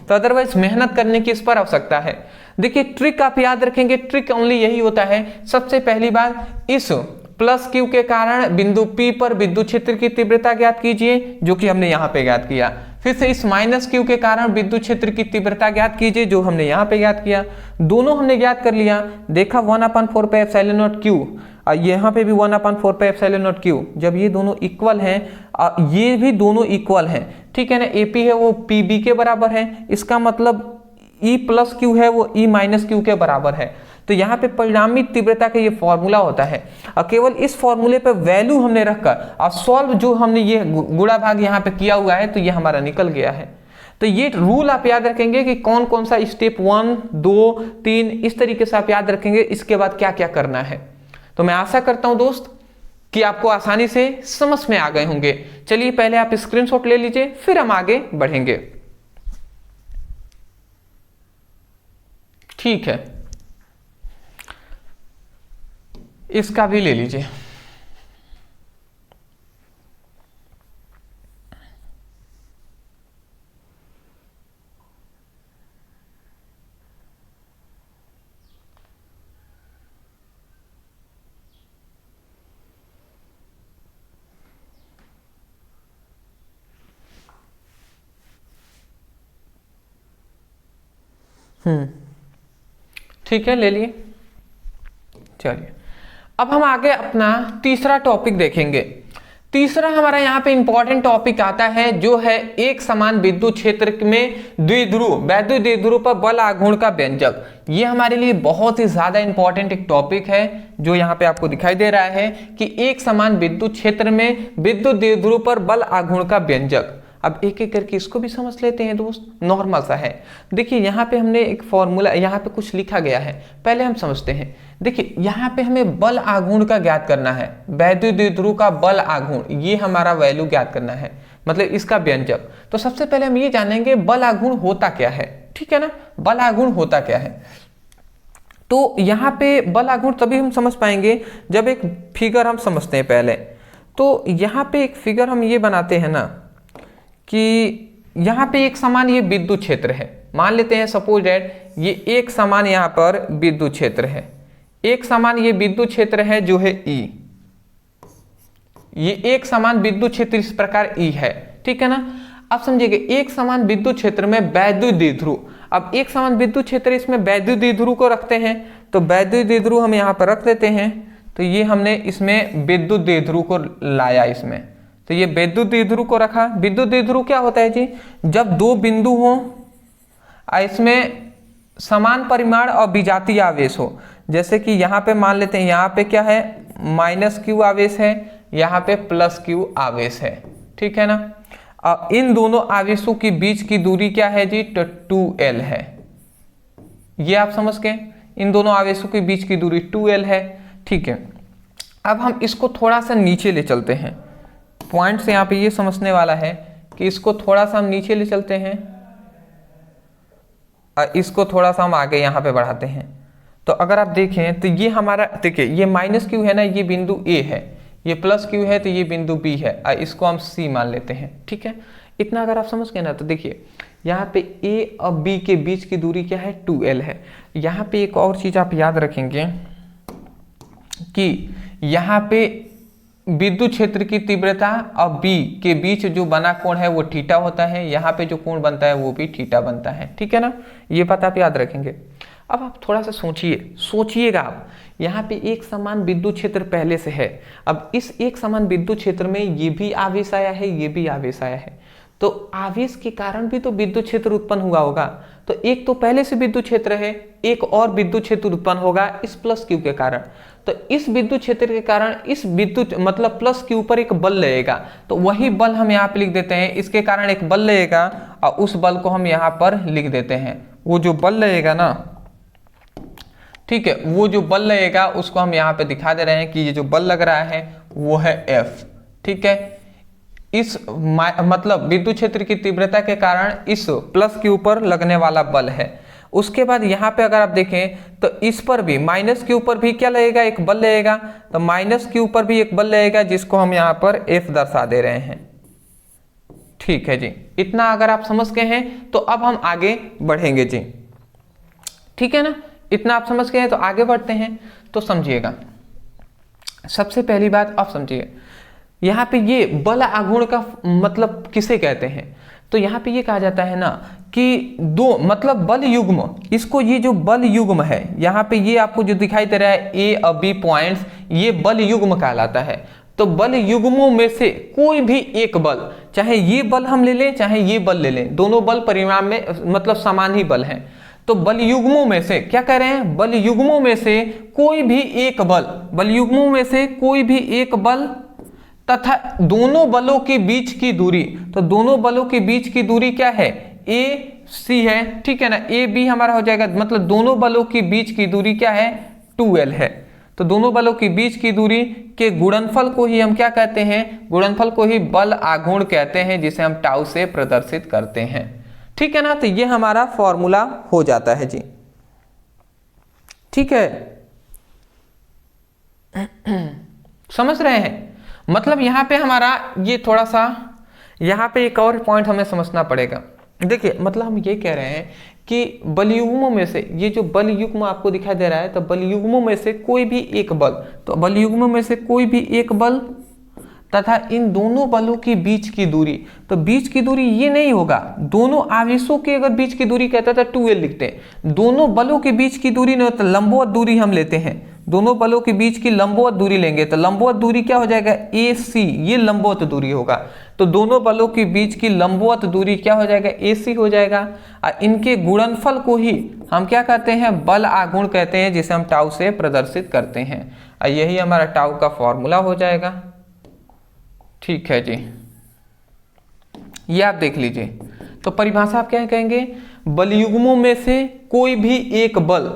A: तो अदरवाइज मेहनत करने की इस पर आवश्यकता है। देखिए ट्रिक आप याद रखेंगे, ट्रिक ओनली यही होता है, सबसे पहली बार इस प्लस Q के कारण बिंदु P पर विद्युत क्षेत्र की तीव्रता ज्ञात कीजिए, जो कि हमने यहाँ पे ज्ञात किया। फिर से इस माइनस Q के कारण विद्युत क्षेत्र की तीव्रता ज्ञात कीजिए, जो हमने यहाँ पे ज्ञात किया। दोनों हमने ज्ञात कर लिया, देखा 1/4πε0 Q, यहाँ पे भी 1/4πε0 Q। जब ये दोनों इक्वल हैं, ये भी दोनों इक्वल हैं, ठीक है ना, AP है वो PB के बराबर है, इसका मतलब E + Q है वो E - Q के बराबर है। तो यहाँ पे परिणामी तीव्रता का ये फॉर्मूला होता है, और केवल इस फॉर्मूले पे वैल्यू हमने रखकर और सॉल्व जो हमने ये गुणा भाग यहाँ पे किया हुआ है, तो ये हमारा निकल गया है। तो ये रूल आप याद रखेंगे कि कौन कौन सा स्टेप 1, 2, 3 इस तरीके से आप याद रखेंगे, इसके बाद क्या क्या करना है। तो मैं आशा करता हूं दोस्त कि आपको आसानी से समझ में आ गए होंगे। चलिए पहले आप स्क्रीनशॉट ले लीजिए, फिर हम आगे बढ़ेंगे। ठीक है, इसका भी ले लीजिए। ठीक है, ले लिए। चलिए अब हम आगे अपना तीसरा टॉपिक देखेंगे। तीसरा हमारा यहाँ पे इंपॉर्टेंट टॉपिक आता है, जो है एक समान विद्युत क्षेत्र में द्विध्रुव वैद्युत द्विध्रुव पर बल आघूर्ण का व्यंजक। ये हमारे लिए बहुत ही ज्यादा इंपॉर्टेंट एक टॉपिक है, जो यहाँ पे आपको दिखाई दे रहा है कि एक समान विद्युत क्षेत्र में विद्युत द्विध्रुव पर बल आघूर्ण का व्यंजक। अब एक एक करके इसको भी समझ लेते हैं दोस्त, नॉर्मल सा है। देखिए यहाँ पे हमने एक फॉर्मूला, यहाँ पे कुछ लिखा गया है, पहले हम समझते हैं। देखिए यहाँ पे हमें बल आघूर्ण का ज्ञात करना है, वैद्युत द्विध्रुव का बल आघूर्ण, ये हमारा वैल्यू ज्ञात करना है, मतलब इसका व्यंजक। तो सबसे पहले हम ये जानेंगे बल आघूर्ण होता क्या है, ठीक है ना, बल आघूर्ण होता क्या है। तो यहाँ पे बल आघूर्ण तभी हम समझ पाएंगे जब एक फिगर हम समझते हैं पहले। तो यहाँ पे एक फिगर हम ये बनाते हैं ना कि यहाँ पे एक समान ये विद्युत क्षेत्र है, मान लेते हैं सपोज दैट ये एक समान यहाँ पर विद्युत क्षेत्र है, एक समान ये विद्युत क्षेत्र है जो है E, ये एक समान विद्युत क्षेत्र इस प्रकार E है, ठीक है ना। अब समझिएगा एक समान विद्युत क्षेत्र में वैद्युत द्विध्रुव, अब एक समान विद्युत क्षेत्र इसमें वैद्युत द्विध्रुव को रखते हैं, तो वैद्युत द्विध्रुव हम यहाँ पर रख देते हैं। तो ये हमने इसमें विद्युत द्विध्रुव को लाया इसमें, तो ये विद्युत द्विध्रुव को रखा। विद्युत द्विध्रुव क्या होता है जी, जब दो बिंदु हो इसमें समान परिमाण और विजातीय आवेश हो, जैसे कि यहाँ पे मान लेते हैं, यहाँ पे क्या है -q आवेश है, यहाँ पे +q आवेश है, ठीक है ना। अब इन दोनों आवेशों के बीच की दूरी क्या है जी, तो 2l है। ये आप समझ गए, इन दोनों आवेशों के बीच की दूरी 2l है, ठीक है। अब हम इसको थोड़ा सा नीचे ले चलते हैं, पॉइंट से यहाँ पे ये समझने वाला है कि इसको थोड़ा सा हम नीचे ले चलते हैं और इसको थोड़ा सा हम आगे यहाँ पे बढ़ाते हैं। तो अगर आप देखें तो ये हमारा, देखिए ये -q है ना, ये बिंदु A है, ये +q है तो ये बिंदु B है, और इसको हम C मान लेते हैं, ठीक है। इतना अगर आप समझ गए ना, तो देखिए यहाँ पे A और B के बीच की दूरी क्या है, 2l है। यहाँ पे एक और चीज़ आप याद रखेंगे कि यहाँ पे विद्युत क्षेत्र की तीव्रता और B के बीच जो बना कोण है वो थीटा होता है, यहाँ पे जो कोण बनता है वो भी थीटा बनता है, ठीक है ना। ये बात आप याद रखेंगे। अब आप थोड़ा सा सोचिएगा आप, यहाँ पे एक समान विद्युत क्षेत्र पहले से है। अब इस एक समान विद्युत क्षेत्र में ये भी आवेश आया है, ये भी आवेश आया है, तो आवेश के कारण भी तो विद्युत क्षेत्र उत्पन्न हुआ होगा। तो एक तो पहले से विद्युत क्षेत्र है, एक और विद्युत क्षेत्र उत्पन्न होगा इस +q के कारण। तो इस विद्युत क्षेत्र के कारण इस विद्युत मतलब +q पर एक बल लगेगा, तो वही बल हम यहाँ पे लिख देते हैं, इसके कारण एक बल लगेगा और उस बल को हम यहाँ पर लिख देते हैं। वो जो बल लगेगा ना, ठीक है, वो जो बल लगेगा उसको हम यहाँ पे दिखा दे रहे हैं कि ये जो बल लग रहा है वो है F, ठीक है। इस मतलब विद्युत क्षेत्र की तीव्रता के कारण इस +q पर लगने वाला बल है। उसके बाद यहाँ पे अगर आप देखें तो इस पर भी -q पर भी क्या लगेगा, एक बल लगेगा, तो -q पर भी एक बल लगेगा जिसको हम यहाँ पर F दर्शा दे रहे हैं, ठीक है जी। इतना अगर आप समझ गए हैं तो अब हम आगे बढ़ेंगे जी, ठीक है ना। इतना आप समझ गए हैं तो आगे बढ़ते हैं। तो समझिएगा, सबसे पहली बात आप समझिए, यहाँ पे ये बल आघूर्ण का मतलब किसे कहते हैं, तो यहाँ पे ये कहा जाता है ना कि दो मतलब बल युग्म, इसको ये जो बल युग्म है यहाँ पे ये आपको जो दिखाई दे रहा है A और B पॉइंट्स, ये बल युग्म कहलाता है। तो बल युग्मों में से कोई भी एक बल, चाहे ये बल हम ले लें चाहे ये बल ले लें, दोनों बल परिमाण में मतलब समान ही बल हैं। तो बल युग्मों में से क्या कह रहे हैं, बल युग्मों में से कोई भी एक बल, बल युग्मों में से कोई भी एक बल तथा दोनों बलों के बीच की दूरी, तो दोनों बलों के बीच की दूरी क्या है, AC है, ठीक है ना। AB हमारा हो जाएगा, मतलब दोनों बलों के बीच की दूरी क्या है, 2l है। तो दोनों बलों के बीच की दूरी के गुणनफल को ही हम क्या कहते हैं, गुणनफल को ही बल आघूर्ण कहते हैं, जिसे हम टाउ से प्रदर्शित करते हैं, ठीक है ना। तो ये हमारा फॉर्मूला हो जाता है जी, ठीक है। समझ रहे हैं, मतलब यहाँ पे हमारा ये थोड़ा सा, यहाँ पे एक और पॉइंट हमें समझना पड़ेगा। देखिए मतलब हम ये कह रहे हैं कि बल युग्मों में से, ये जो बल युग्म आपको दिखाई दे रहा है, तो बल युग्मों में से कोई भी एक बल, तो बल युग्मों में से कोई भी एक बल तथा इन दोनों बलों के बीच की दूरी, तो बीच की दूरी ये नहीं होगा, दोनों आवेशों के अगर बीच की दूरी कहता था 2l लिखते हैं, दोनों बलों के बीच की दूरी नहीं होता, लंबवत दूरी हम लेते हैं, दोनों बलों के बीच की लंबवत दूरी लेंगे, तो लंबवत दूरी क्या हो जाएगा, AC, ये लंबवत दूरी होगा। तो दोनों बलों के बीच की लंबवत दूरी क्या हो जाएगा, AC हो जाएगा। और इनके गुणनफल को ही हम क्या कहते हैं, बल आघूर्ण कहते हैं, जिसे हम टाउ से प्रदर्शित करते हैं, और यही हमारा टाउ का फॉर्मूला हो जाएगा, ठीक है जी। ये आप देख लीजिए। तो परिभाषा आप क्या कहेंगे, बल युग्मों में से कोई भी एक बल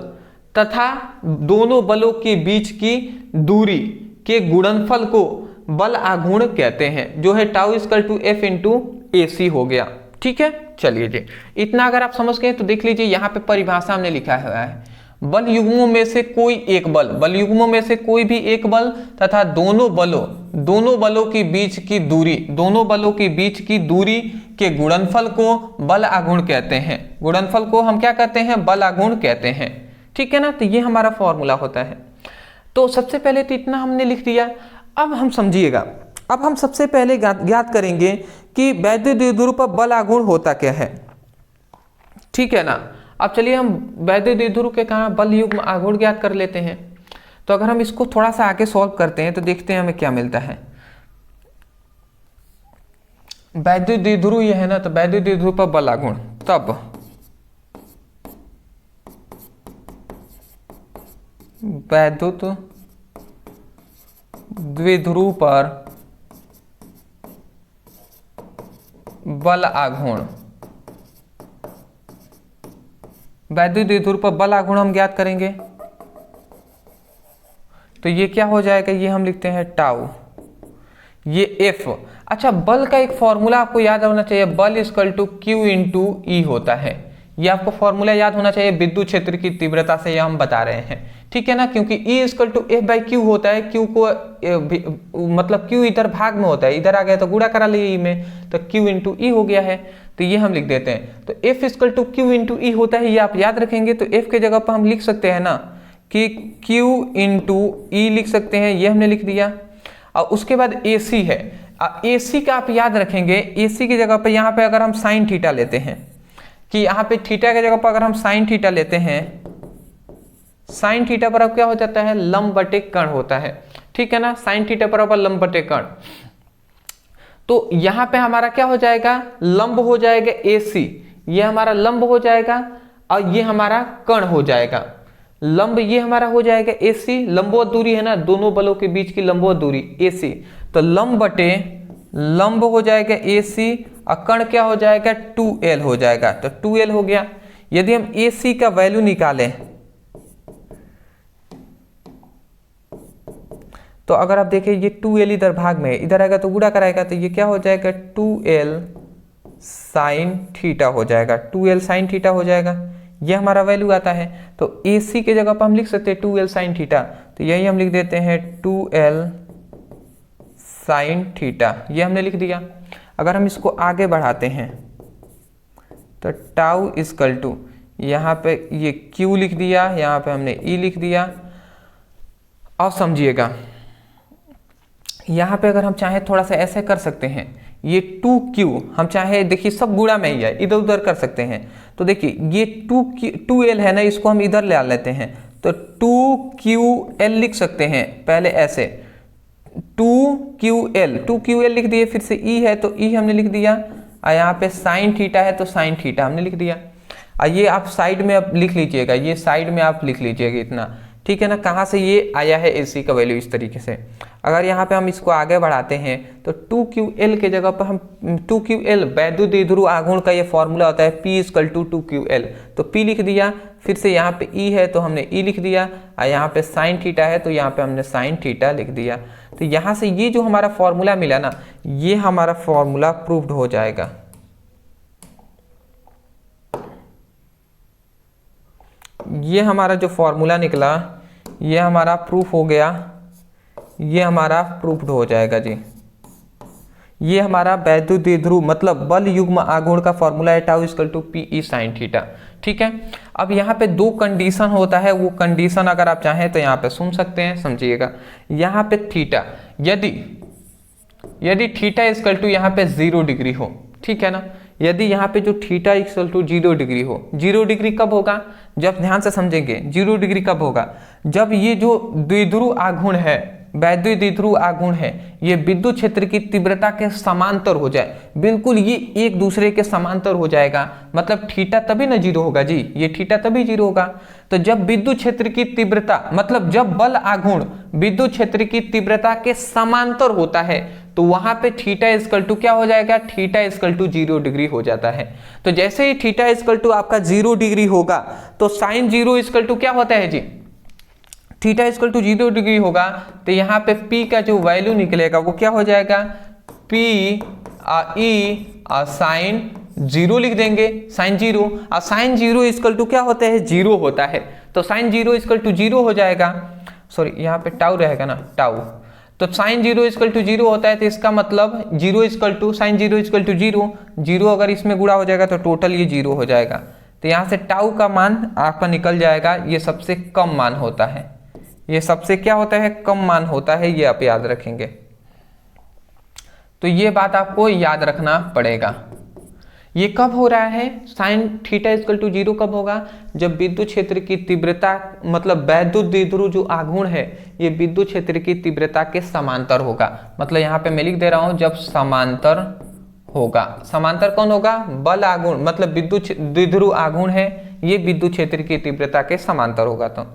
A: तथा दोनों बलों के बीच की दूरी के गुणनफल को बल आघूर्ण कहते हैं, जो है tau equal to F into AC हो गया, ठीक है। चलिए जी, इतना अगर आप समझ गए तो देख लीजिए यहाँ पे परिभाषा हमने लिखा हुआ है, बल युग्मों में से कोई एक बल, बल युग्मों में से कोई भी एक बल तथा दोनों बलों के बीच की दूरी, दोनों बलों के बीच की दूरी के गुणनफल को बल आघूर्ण कहते हैं, गुणनफल को हम क्या कहते हैं, बल आघूर्ण कहते हैं, ठीक है ना। तो ये हमारा फॉर्मूला होता है। तो सबसे पहले तो इतना हमने लिख दिया। अब हम समझिएगा, अब हम सबसे पहले ज्ञात करेंगे कि वैद्युत द्विध्रुव पर बल आघूर्ण होता क्या है, ठीक है ना। अब चलिए हम वैद्युत द्विध्रुव के कारण बल युग्म आघूर्ण ज्ञात कर लेते हैं। तो अगर हम इसको थोड़ा सा आगे सॉल्व करते हैं तो देखते हैं हमें क्या मिलता है। वैद्युत द्विध्रुव ये है ना, तो वैद्युत द्विध्रुव पर बल आघूर्ण, तब वैद्युत द्विध्रुव पर बल आघूर्ण, वैद्युत द्विध्रुव पर बल आघूर्ण हम ज्ञात करेंगे। तो ये क्या हो जाएगा, ये हम लिखते हैं टाउ, ये एफ। अच्छा, बल का एक फॉर्मूला आपको याद होना चाहिए, बल equal to Q into E होता है। ये आपको फॉर्मूला याद होना चाहिए विद्युत क्षेत्र की तीव्रता से, ये हम बता रहे हैं, ठीक है ना, क्योंकि E equal to F by Q होता है। क्यू को मतलब क्यू इधर भाग में होता है, इधर आ गया तो गुणा करा लिए ई में, तो क्यू इंटू ई हो गया है। तो ये हम लिख देते हैं, तो F equal to Q into E होता है, ये आप याद रखेंगे। तो एफ के जगह पर हम लिख सकते हैं ना कि क्यू इंटू ई लिख सकते हैं, ये हमने लिख दिया। और उसके बाद ए सी है, ए सी का आप याद रखेंगे, ए सी की जगह पर यहाँ पे अगर हम साइन थीटा लेते हैं, कि यहाँ पे थीटा की जगह पर अगर हम साइन थीटा लेते हैं, साइन थीटा पर अब क्या हो जाता है, लंब बटे कर्ण होता है, ठीक है ना, साइन थीटा पर अब लंब बटे कर्ण। तो यहाँ पे हमारा क्या हो जाएगा, लंब हो जाएगा ए सी, ये हमारा लंब हो जाएगा, और ये हमारा कर्ण हो जाएगा। लंब ये हमारा हो जाएगा ए सी, लंबवत दूरी है ना, दोनों बलों के बीच की लंबवत दूरी ए सी, तो लंब बटे लंब हो जाएगा ए सी, और कर्ण क्या हो जाएगा, 2l हो जाएगा, तो 2l हो गया। यदि हम ए सी का वैल्यू निकालें, तो अगर आप देखें ये 2l इधर भाग में है, इधर आएगा तो गुणा कराएगा, तो ये क्या हो जाएगा, 2l साइन थीटा हो जाएगा, 2l साइन थीटा हो जाएगा, ये हमारा वैल्यू आता है। तो AC के जगह पर हम लिख सकते हैं 2l साइन थीटा, तो यही हम लिख देते हैं 2l साइन थीटा, ये हमने लिख दिया। अगर हम इसको आगे बढ़ाते हैं, तो टाउ इक्वल टू, यहाँ पे ये Q लिख दिया, यहाँ पे हमने E लिख दिया। और समझिएगा, यहाँ पे अगर हम चाहें थोड़ा सा ऐसे कर सकते हैं, ये 2Q हम चाहे, देखिए सब गुणा में ही है, इधर उधर कर सकते हैं। तो देखिए ये 2L है ना, इसको हम इधर ले लेते हैं, तो 2QL लिख सकते हैं पहले ऐसे, 2QL लिख दिए, फिर से E है तो E हमने लिख दिया, और यहाँ पे साइन थीटा है तो साइन थीटा हमने लिख दिया। और ये आप साइड में अब लिख लीजिएगा, ये साइड में आप लिख लीजिएगा इतना, ठीक है ना, कहाँ से ये आया है AC का वैल्यू, इस तरीके से। अगर यहाँ पे हम इसको आगे बढ़ाते हैं, तो 2QL के जगह पर हम 2QL वैद्युत द्विध्रुव आघूर्ण का ये फॉर्मूला होता है P इक्वल टू 2QL, तो P लिख दिया, फिर से यहाँ पे E है तो हमने E लिख दिया, और यहाँ पे साइन थीटा है तो यहाँ पे हमने साइन थीटा लिख दिया। तो यहाँ से ये जो हमारा फॉर्मूला मिला ना, ये हमारा फॉर्मूला प्रूव्ड हो जाएगा। ये हमारा जो फॉर्मूला निकला, ये हमारा प्रूफ हो गया, ये हमारा प्रूफ्ड हो जाएगा जी। ये हमारा वैद्युत द्विध्रुव मतलब बल युग्म आघूर्ण का फॉर्मूला है, tau equal to PE sine theta, ठीक है। अब यहाँ पे दो कंडीशन होता है, वो कंडीशन अगर आप चाहें तो यहाँ पे सुन सकते हैं, समझिएगा। यहाँ पे थीटा, यदि थीटा इक्वल टू यहाँ पे 0 डिग्री हो, ठीक है ना, यदि यहाँ पे जो थीटा इक्वल टू 0 डिग्री हो, 0 डिग्री कब होगा, जब ध्यान से समझेंगे, 0 डिग्री कब होगा, जब ये जो द्विध्रुव आघूर्ण है, वैद्युत द्विध्रुव आघूर्ण है, ये विद्युत क्षेत्र की तीव्रता के समांतर हो जाए, बिल्कुल ये एक दूसरे के समांतर हो जाएगा, मतलब थीटा तभी ना 0 होगा जी, ये थीटा तभी 0 होगा। तो जब विद्युत क्षेत्र की तीव्रता मतलब जब बल आघूर्ण विद्युत क्षेत्र की तीव्रता के समांतर होता है, तो वहां पे थीटा इक्वल टू क्या हो जाएगा, थीटा इक्वल टू 0 डिग्री हो जाता है। तो जैसे ही थीटा इक्वल टू आपका 0 डिग्री होगा, तो साइन 0 इक्वल टू क्या होता है जी, थीटा इक्वल टू 0 डिग्री होगा, तो यहाँ पे P का जो वैल्यू निकलेगा वो क्या हो जाएगा, P E साइन 0 लिख देंगे, साइन 0, और साइन 0 इक्वल टू क्या होता है, 0 होता है, तो साइन 0 इक्वल टू 0 हो जाएगा, सॉरी यहाँ पे टाउ रहेगा ना, टाउ, तो साइन 0 इक्वल टू 0 होता है, तो इसका मतलब 0 equal to sine 0 equal to 0, 0 अगर इसमें गुणा हो जाएगा तो टोटल ये 0 हो जाएगा। तो यहाँ से टाउ का मान आपका निकल जाएगा, ये सबसे कम मान होता है, ये सबसे क्या होता है, कम मान होता है, ये आप याद रखेंगे। तो ये बात आपको याद रखना पड़ेगा। ये कब हो रहा है, साइन थीटा इक्वल टू 0 कब होगा, जब विद्युत क्षेत्र की तीव्रता मतलब वैद्युत द्विध्रुव जो आघूर्ण है, ये विद्युत क्षेत्र की तीव्रता के समांतर होगा। मतलब यहाँ पे मैं लिख दे रहा हूं, जब समांतर होगा। समांतर कौन होगा? बल आघूर्ण, मतलब विद्युत द्विध्रुव आघूर्ण है, ये विद्युत क्षेत्र की तीव्रता के समांतर होगा। तो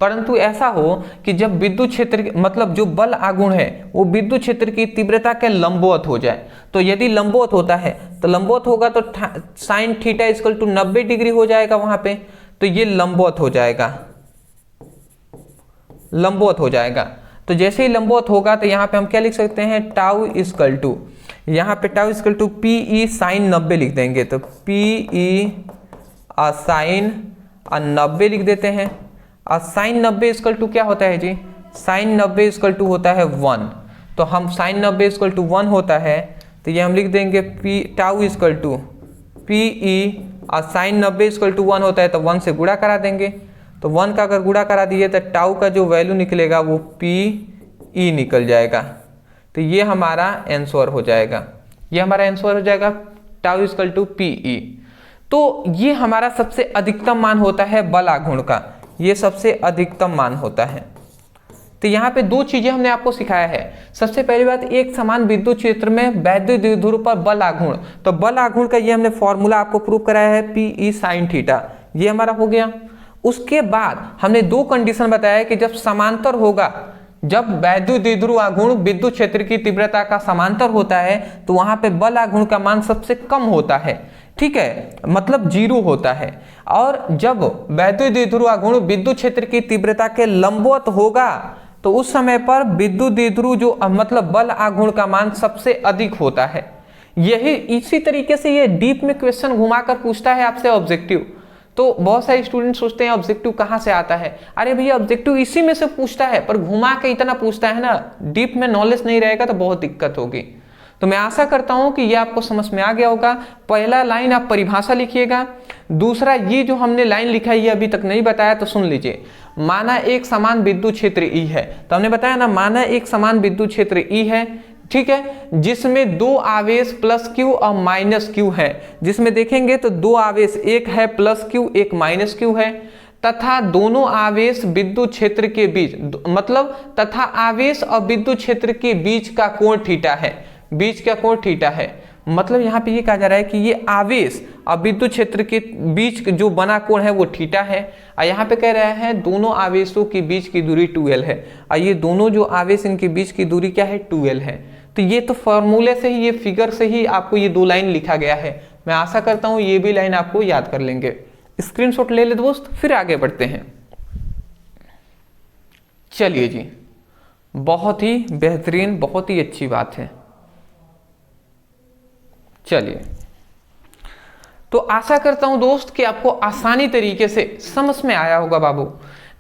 A: परंतु ऐसा हो कि जब विद्युत क्षेत्र मतलब जो बल आघूर्ण है वो विद्युत क्षेत्र की तीव्रता के लंबवत हो जाए, तो यदि लंबवत होता है तो लंबवत होगा तो sine theta equal to 90 degree हो जाएगा वहां पे, तो ये लंबवत हो जाएगा, लंबवत हो जाएगा। तो जैसे ही लंबवत होगा तो यहाँ पे हम क्या लिख सकते हैं? टाउ इक्वल टू, यहाँ पे tau equal to P E sine 90 लिख देंगे, तो पी ई साइन 90 लिख देते हैं। और साइन 90 इक्वल टू क्या होता है जी? साइन 90 इक्वल टू होता है 1, तो हम साइन 90 इक्वल टू 1 होता है, तो ये हम लिख देंगे P tau equal to P E, और साइन 90 इक्वल टू 1 होता है तो 1 से गुणा करा देंगे, तो 1 का अगर गुणा करा दिए तो टाउ का जो वैल्यू निकलेगा वो पी ई निकल जाएगा। तो ये हमारा आंसर हो जाएगा, ये हमारा आंसर हो जाएगा tau equal to P E. तो ये हमारा सबसे अधिकतम मान होता है बल आघूर्ण का, ये सबसे अधिकतम मान होता है। तो यहाँ पे दो चीजें हमने आपको सिखाया है। सबसे पहली बात, एक समान विद्युत क्षेत्र में वैद्युत द्विध्रुव पर बल आघूर्ण, तो बल आघूर्ण का ये हमने फॉर्मूला आपको प्रूव कराया है, पी ई साइन थीटा, ये हमारा हो गया। उसके बाद हमने दो कंडीशन बताया कि जब समांतर होगा, जब वैद्युत द्विध्रुव आघूर्ण विद्युत क्षेत्र की तीव्रता का समांतर होता है तो वहां पे बल आघूर्ण का मान सबसे कम होता है, ठीक है, मतलब 0 होता है। और जब वैद्युत द्विध्रुव आघूर्ण विद्युत क्षेत्र की तीव्रता के लंबवत होगा तो उस समय पर विद्युत द्विध्रुव जो मतलब बल आघूर्ण का मान सबसे अधिक होता है। यही इसी तरीके से ये डीप में क्वेश्चन घुमाकर पूछता है आपसे ऑब्जेक्टिव। तो बहुत सारे स्टूडेंट सोचते हैं ऑब्जेक्टिव कहाँ से आता है, अरे भैया ऑब्जेक्टिव इसी में से पूछता है, पर घुमा के इतना पूछता है ना, डीप में नॉलेज नहीं रहेगा तो बहुत दिक्कत होगी। तो मैं आशा करता हूं कि ये आपको समझ में आ गया होगा। पहला लाइन आप परिभाषा लिखिएगा, दूसरा ये जो हमने लाइन लिखा है ये अभी तक नहीं बताया तो सुन लीजिए। माना एक समान विद्युत क्षेत्र ई है, तो हमने बताया ना, माना एक समान विद्युत क्षेत्र ई है, ठीक है, जिसमें दो आवेश प्लस क्यू और माइनस क्यू है। जिसमें देखेंगे तो दो आवेश, एक है प्लस क्यू एक माइनस क्यू है, तथा दोनों आवेश विद्युत क्षेत्र के बीच, मतलब तथा आवेश और विद्युत क्षेत्र के बीच का कोण थीटा है, बीच का कोण थीटा है। मतलब यहाँ पे ये कहा जा रहा है कि ये आवेश और विद्युत क्षेत्र के बीच जो बना कोण है वो थीटा है। और यहाँ पे कह रहा है दोनों आवेशों के बीच की दूरी 2l है, और ये दोनों जो आवेश इनके बीच की दूरी क्या है? 2l है। तो ये तो फॉर्मूले से ही, ये फिगर से ही आपको ये दो लाइन लिखा गया है। मैं आशा करता हूँ ये भी लाइन आपको याद कर लेंगे। स्क्रीनशॉट ले ले दोस्त, फिर आगे बढ़ते हैं। चलिए जी, बहुत ही बेहतरीन, बहुत ही अच्छी बात है। चलिए, तो आशा करता हूं दोस्त कि आपको आसानी तरीके से समझ में आया होगा। बाबू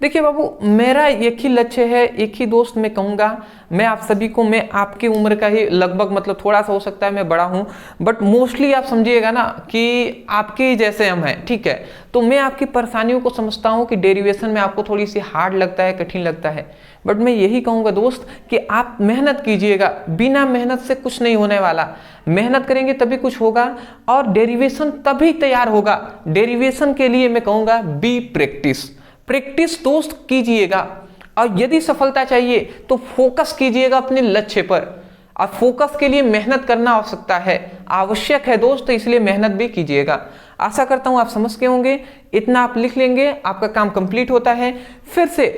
A: देखिए बाबू, मेरा एक ही लक्ष्य है, एक ही दोस्त मैं कहूँगा, मैं आप सभी को, मैं आपकी उम्र का ही लगभग, मतलब थोड़ा सा हो सकता है मैं बड़ा हूँ, बट मोस्टली आप समझिएगा ना कि आपके ही जैसे हम हैं, ठीक है। तो मैं आपकी परेशानियों को समझता हूँ कि डेरिवेशन में आपको थोड़ी सी हार्ड लगता है, कठिन लगता है, बट मैं यही कहूँगा दोस्त कि आप मेहनत कीजिएगा, बिना मेहनत से कुछ नहीं होने वाला। मेहनत करेंगे तभी कुछ होगा, और डेरिवेशन तभी तैयार होगा। डेरिवेशन के लिए मैं कहूँगा बी प्रैक्टिस, प्रैक्टिस दोस्त कीजिएगा। और यदि सफलता चाहिए तो फोकस कीजिएगा अपने लक्ष्य पर, और फोकस के लिए मेहनत करना आवश्यक है दोस्त, तो इसलिए मेहनत भी कीजिएगा। आशा करता हूं आप समझ के होंगे। इतना आप लिख लेंगे, आपका काम कंप्लीट होता है। फिर से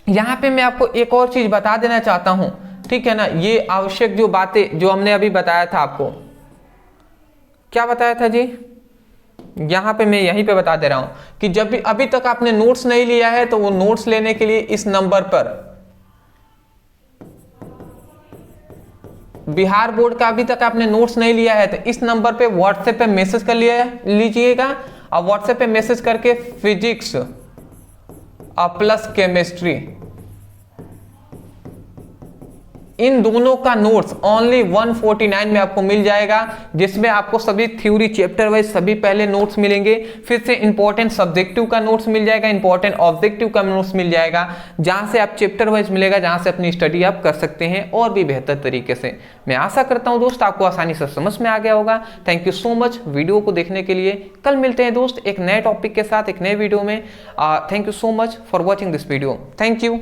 A: यहां पे मैं आपको एक और चीज बता देना चाहता हूं, ठीक है ना। ये आवश्यक जो बातें जो हमने अभी बताया था, आपको क्या बताया था जी, यहां पे मैं यहीं पे बता दे रहा हूं कि जब भी अभी तक आपने नोट्स नहीं लिया है तो वो नोट्स लेने के लिए इस नंबर पर, बिहार बोर्ड का अभी तक आपने नोट्स नहीं लिया है तो इस नंबर पे व्हाट्सएप पे मैसेज कर लीजिएगा, और व्हाट्सएप पे मैसेज करके फिजिक्स प्लस केमिस्ट्री, इन दोनों का नोट्स ओनली 149 में आपको मिल जाएगा, जिसमें आपको सभी थ्योरी चैप्टर वाइज सभी पहले नोट्स मिलेंगे। फिर से इंपॉर्टेंट सब्जेक्टिव का नोट्स मिल जाएगा, इंपॉर्टेंट ऑब्जेक्टिव का नोट्स मिल जाएगा, जहां से आप चैप्टर वाइज मिलेगा, जहां से अपनी स्टडी आप कर सकते हैं और भी बेहतर तरीके से। मैं आशा करता हूं दोस्त आपको आसानी से समझ में आ गया होगा। Thank you so much video को देखने के लिए। कल मिलते हैं दोस्त एक नए टॉपिक के साथ, एक नए वीडियो में। Thank you so much for watching this video. Thank you.